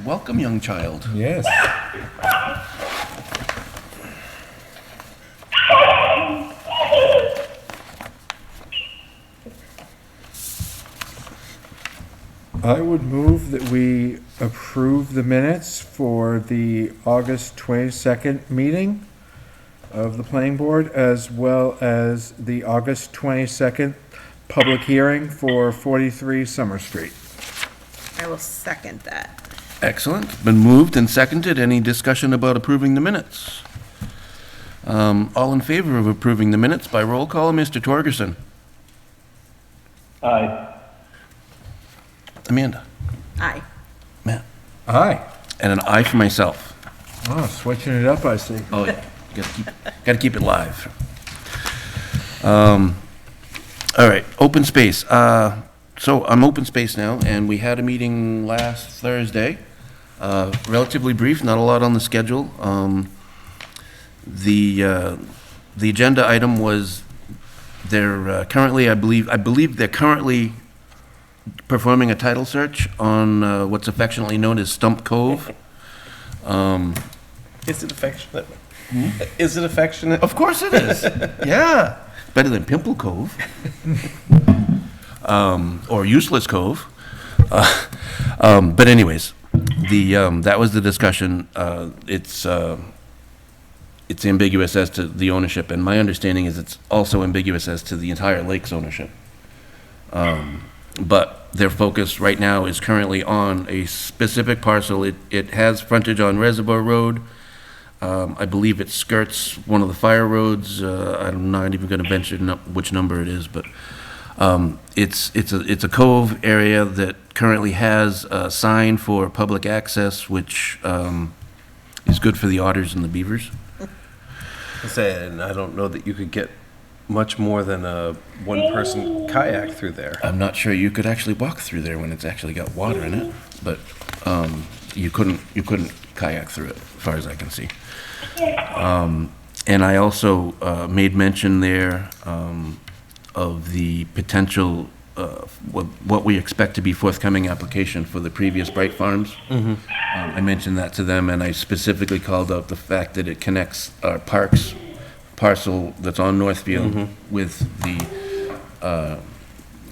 Welcome, young child. Yes. I would move that we approve the minutes for the August 22nd meeting of the planning board, as well as the August 22nd public hearing for 43 Summer Street. I will second that. Excellent. Been moved and seconded. Any discussion about approving the minutes? All in favor of approving the minutes by roll call, Mr. Torgerson? Aye. Amanda? Aye. Matt? Aye. And an aye for myself. Oh, switching it up, I see. Oh, yeah. Gotta keep it live. All right, open space. So I'm open space now, and we had a meeting last Thursday. Relatively brief, not a lot on the schedule. The agenda item was they're currently, I believe they're currently performing a title search on what's affectionately known as Stump Cove. Is it affectionate? Is it affectionate? Of course it is. Yeah. Better than Pimple Cove. Or Useless Cove. But anyways, that was the discussion. It's ambiguous as to the ownership, and my understanding is it's also ambiguous as to the entire lake's ownership. But their focus right now is currently on a specific parcel. It has frontage on Reservoir Road. I believe it skirts one of the fire roads. I'm not even going to venture which number it is, but it's a cove area that currently has a sign for public access, which is good for the otters and the beavers. And I don't know that you could get much more than a one-person kayak through there. I'm not sure you could actually walk through there when it's actually got water in it, but you couldn't kayak through it, as far as I can see. And I also made mention there of the potential, what we expect to be forthcoming application for the previous Bright Farms. I mentioned that to them, and I specifically called out the fact that it connects our parks parcel that's on Northfield with the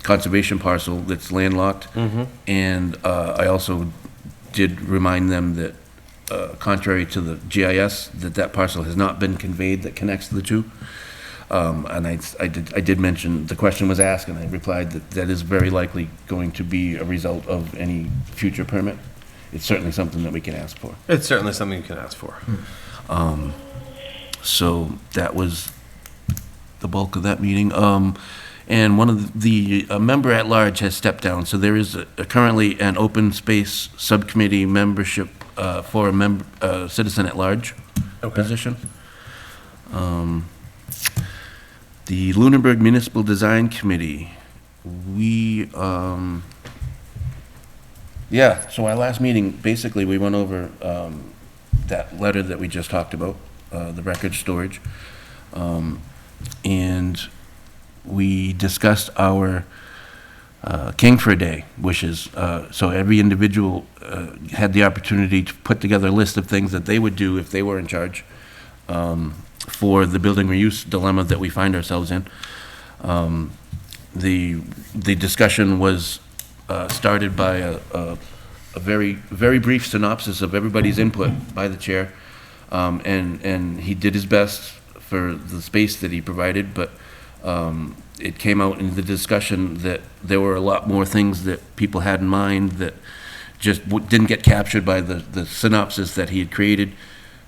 conservation parcel that's landlocked. And I also did remind them that contrary to the GIS, that parcel has not been conveyed that connects the two. And I did mention, the question was asked, and I replied that is very likely going to be a result of any future permit. It's certainly something that we can ask for. It's certainly something you can ask for. So that was the bulk of that meeting. And one of the member at large has stepped down, so there is currently an open space subcommittee membership for a citizen at large position. The Lunenburg Municipal Design Committee, we Yeah, so our last meeting, basically, we went over that letter that we just talked about, the record storage. And we discussed our King for a Day wishes. So every individual had the opportunity to put together a list of things that they would do if they were in charge for the building reuse dilemma that we find ourselves in. The discussion was started by a very, very brief synopsis of everybody's input by the chair. And he did his best for the space that he provided, but it came out in the discussion that there were a lot more things that people had in mind that just didn't get captured by the synopsis that he had created.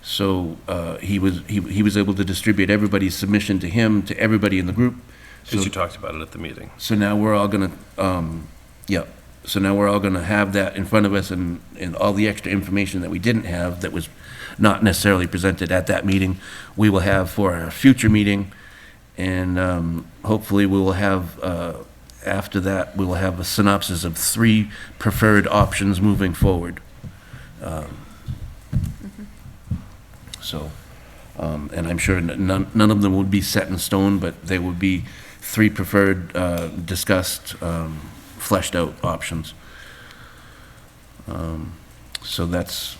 So he was able to distribute everybody's submission to him, to everybody in the group. Because you talked about it at the meeting. So now we're all gonna, so now we're all gonna have that in front of us and all the extra information that we didn't have that was not necessarily presented at that meeting, we will have for our future meeting. And hopefully we will have, after that, we will have a synopsis of 3 preferred options moving forward. So, and I'm sure none of them would be set in stone, but they would be 3 preferred, discussed, fleshed out options. So that's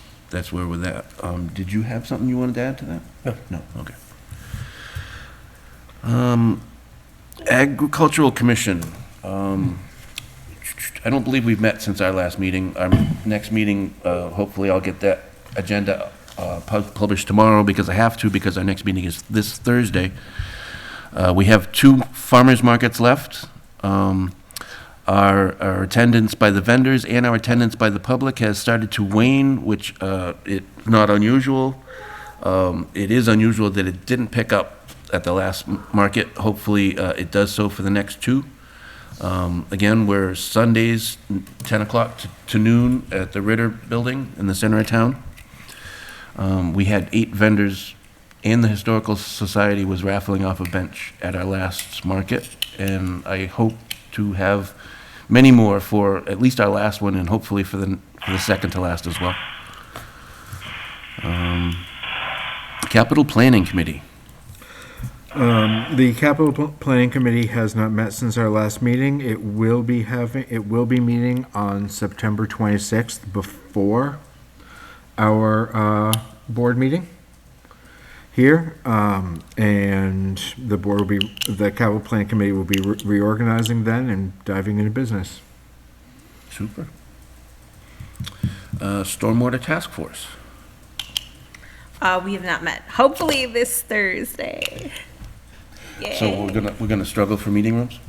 where we're at. Did you have something you wanted to add to that? No. No, okay. Agricultural Commission. I don't believe we've met since our last meeting. Our next meeting, hopefully I'll get that agenda published tomorrow because I have to, because our next meeting is this Thursday. We have 2 farmers markets left. Our attendance by the vendors and our attendance by the public has started to wane, which it's not unusual. It is unusual that it didn't pick up at the last market. Hopefully, it does so for the next 2. Again, we're Sundays, 10 o'clock to noon at the Ritter Building in the center of town. We had 8 vendors, and the Historical Society was raffling off a bench at our last market, and I hope to have many more for at least our last one, and hopefully for the second to last as well. Capital Planning Committee. The Capital Planning Committee has not met since our last meeting. It will be meeting on September 26th before our board meeting here. And the Capital Planning Committee will be reorganizing then and diving into business. Super. Stormwater Task Force. We have not met. Hopefully this Thursday. Yay. So we're gonna struggle for meeting rooms?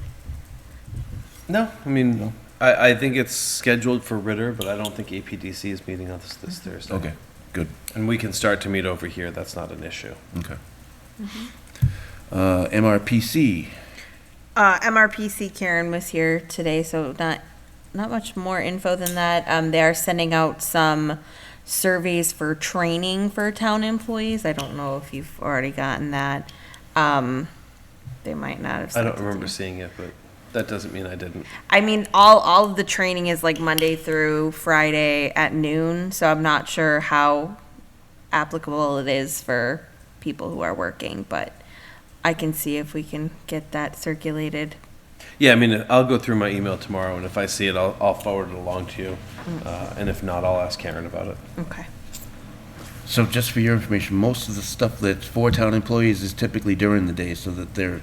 No, I mean, I think it's scheduled for Ritter, but I don't think APDC is meeting on this Thursday. Okay, good. And we can start to meet over here. That's not an issue. Okay. MRPC. MRPC Karen was here today, so not much more info than that. They are sending out some surveys for training for town employees. I don't know if you've already gotten that. They might not have. I sent don't it to remember me. seeing it, but that doesn't mean I didn't. I mean, all of the training is like Monday through Friday at noon, so I'm not sure how applicable it is for people who are working, but I can see if we can get that circulated. Yeah, I mean, I'll go through my email tomorrow, and if I see it, I'll forward it along to you. And if not, I'll ask Karen about it. Okay. So just for your information, most of the stuff that's for town employees is typically during the day, so that they're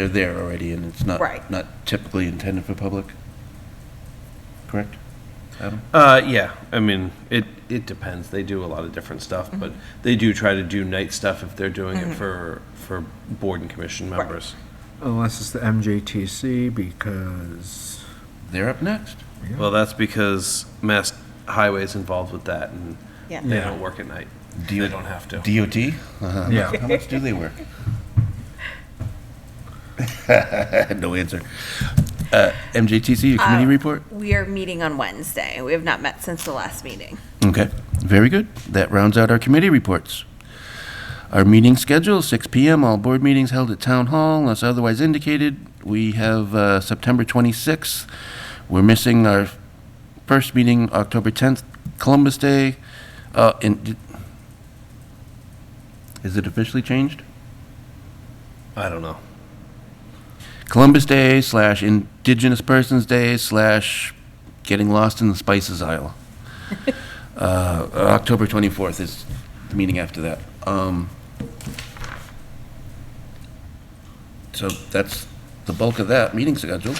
there already, and it's not Right. not typically intended for public. Correct, Adam? Yeah, I mean, it depends. They do a lot of different stuff, but they do try to do night stuff if they're doing it for board and commission members. Unless it's the MJTC, because They're up next. Well, that's because Mass Highway's involved with that, and Yeah. they Yeah. don't work at night. They don't have to. DOT? Yeah. How much do they work? No answer. MJTC, your committee report? We are meeting on Wednesday. We have not met since the last meeting. Okay, very good. That rounds out our committee reports. Our meeting schedule, 6 PM, all board meetings held at Town Hall unless otherwise indicated. We have September 26th. We're missing our first meeting, October 10th, Columbus Day. Is it officially changed? I don't know. Columbus Day / Indigenous Persons Day / getting lost in the spices aisle. October 24th is the meeting after that. So that's the bulk of that meeting schedule.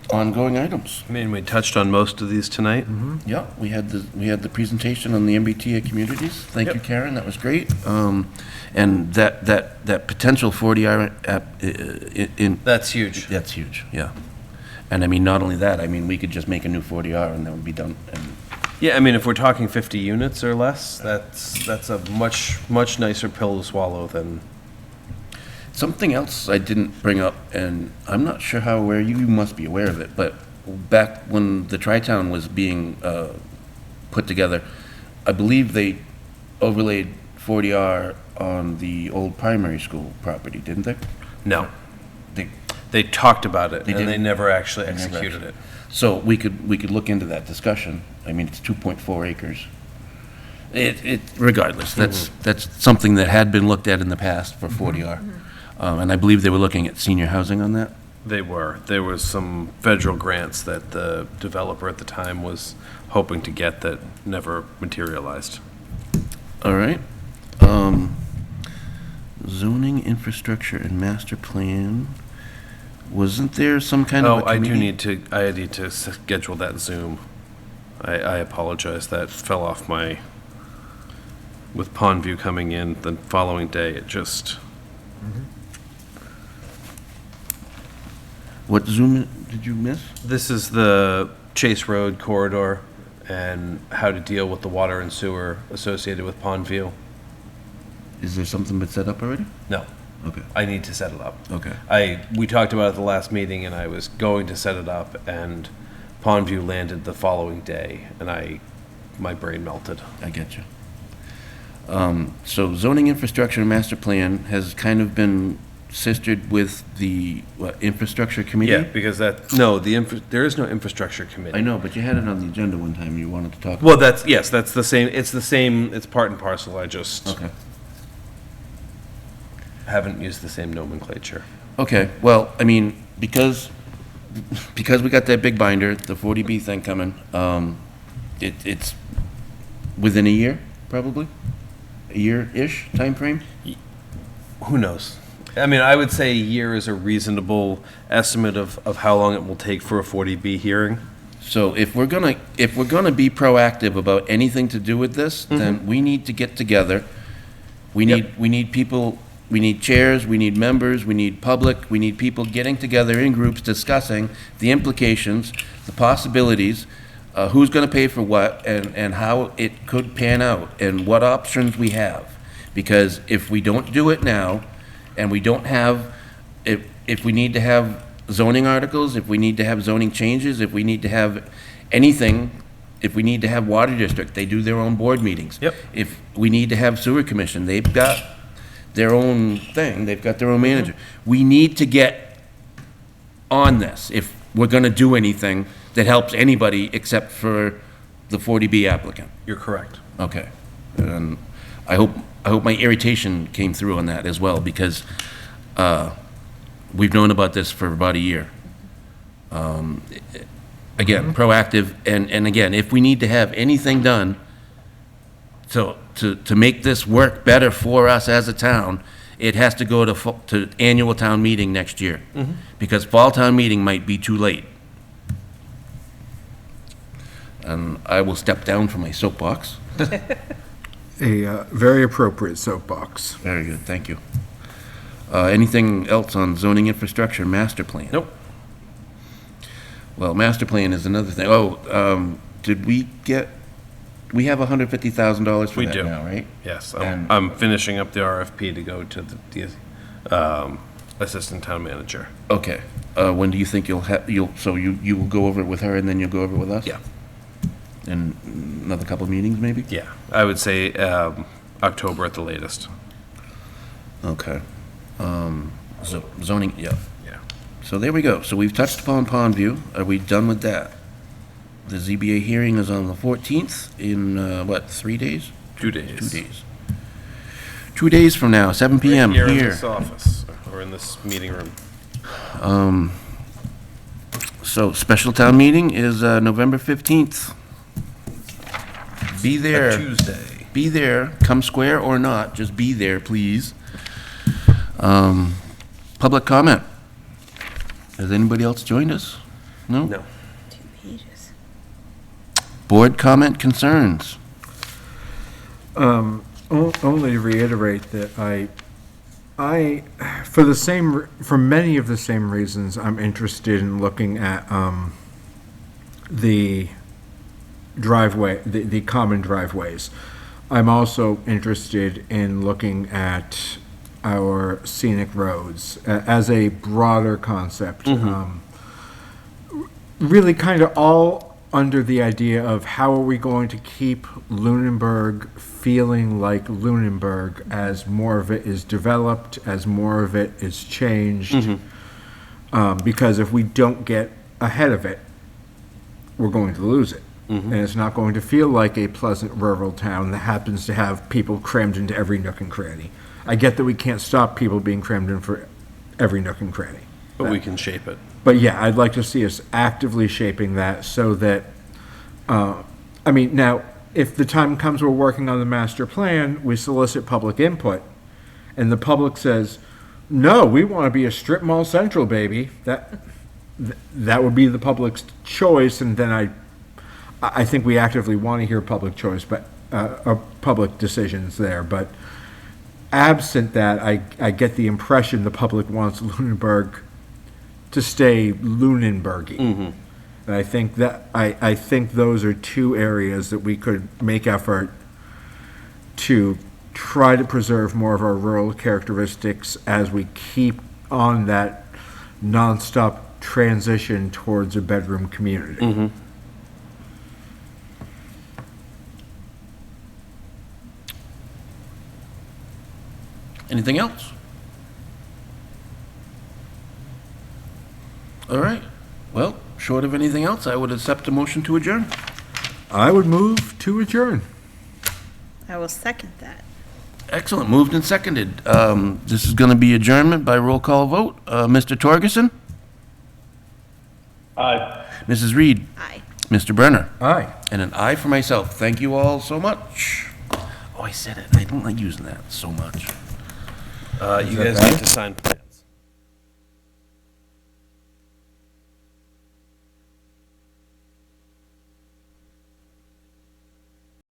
Ongoing items. I mean, we touched on most of these tonight. Yeah, we had the presentation on the MBTA communities. Thank you, Yep. Karen, that was great. And that potential 40-hour app in. That's huge. That's huge, yeah. And I mean, not only that, I mean, we could just make a new 40R and that would be done. And Yeah, I mean, if we're talking 50 units or less, that's a much nicer pill to swallow than. something else I didn't bring up, and I'm not sure how aware, you must be aware of it, but back when the Tri-Town was being put together, I believe they overlaid 40R on the old primary school property, didn't they? No. They They talked about it, They and they didn't? never actually They never executed actually- it. So we could look into that discussion. I mean, it's 2.4 acres. Regardless, that's something that had been looked at in the past for 40R. And I believe they were looking at senior housing on that. They were. There was some federal grants that the developer at the time was hoping to get that never materialized. All right. Zoning, infrastructure, and master plan. Wasn't there some kind of a Oh, I committee? need to schedule that Zoom. I apologize, that fell off with Pondview coming in the following day, it just, What Zoom did you miss? this is the Chase Road corridor and how to deal with the water and sewer associated with Pondview. Is there something that's set up already? No, Okay, I need to set it up. okay. We talked about it at the last meeting, and I was going to set it up, and Pondview landed the following day, and my brain melted. I get you. So zoning, infrastructure, and master plan has kind of been sistered with the, infrastructure committee? Yeah, because there is no infrastructure committee. I know, but you had it on the agenda one time, you wanted to talk. Well, that's the same, it's part and parcel, I just Okay. haven't used the same nomenclature. Okay, well, I mean, because we got that big binder, the 40B thing coming, it's within a year, probably? A year-ish timeframe? Who knows? I mean, I would say a year is a reasonable estimate of how long it will take for a 40B hearing. So if we're gonna be proactive about anything to do with this, then we need to get together. We need people, we need chairs, we need members, we need public, we need people getting together in groups discussing the implications, the possibilities, who's gonna pay for what, and how it could pan out, and what options we have. Because if we don't do it now, and we don't have, if we need to have zoning articles, if we need to have zoning changes, if we need to have anything, if we need to have water district, they do their own board meetings. Yep. If we need to have sewer commission, they've got their own thing, they've got their own manager. We need to get on this if we're gonna do anything that helps anybody except for the 40B applicant. You're correct. Okay. And I hope my irritation came through on that as well, because we've known about this for about a year. Again, proactive, and again, if we need to have anything done to make this work better for us as a town, it has to go to annual town meeting next year. Because fall town meeting might be too late. And I will step down from my soapbox. A very appropriate soapbox. Very good, thank you. Anything else on zoning infrastructure master plan? Nope. Well, master plan is another thing. Oh, did we have $150,000 for We that do. now, right? Yes, And- I'm finishing up the RFP to go to the assistant town manager. Okay. When do you think you will go over it with her and then you'll go over it with us? Yeah. In another couple of meetings, maybe? Yeah, I would say October at the latest. Okay. Zoning, yeah. Yeah. So there we go. So we've touched upon Pondview. Are we done with that? The ZBA hearing is on the 14th in, 3 days? 2 days. 2 days. 2 days from now, 7 PM Here in here. this office, or in this meeting room. So special town meeting is November 15th. Be there. Tuesday. Be there, come square or not, just be there, please. Public comment. Has anybody else joined us? No? No. 2 pages. Board comment concerns. Only to reiterate that for many of the same reasons, I'm interested in looking at, the driveway, the common driveways. I'm also interested in looking at our scenic roads as a broader concept. Really kind of all under the idea of how are we going to keep Lunenburg feeling like Lunenburg as more of it is developed, as more of it is changed. Because if we don't get ahead of it, we're going to lose it. And it's not going to feel like a pleasant rural town that happens to have people crammed into every nook and cranny. I get that we can't stop people being crammed in for every nook and cranny. But we can shape it. But yeah, I'd like to see us actively shaping that so that, now, if the time comes we're working on the master plan, we solicit public input, and the public says, no, we want to be a strip mall central, baby, that would be the public's choice, and then I think we actively want to hear public choice, but, public decisions there, but absent that, I get the impression the public wants Lunenburg to stay Lunenburgy. And I think those are two areas that we could make effort to try to preserve more of our rural characteristics as we keep on that nonstop transition towards a bedroom community. Anything else? All right. Well, short of anything else, I would accept a motion to adjourn. I would move to adjourn. I will second that. Excellent. Moved and seconded. This is going to be adjournment by roll call vote. Mr. Torgerson? Aye. Mrs. Reed? Aye. Mr. Brenner? Aye. And an aye for myself. Thank you all so much. Oh, I said it. I don't like using that so much. You guys need to sign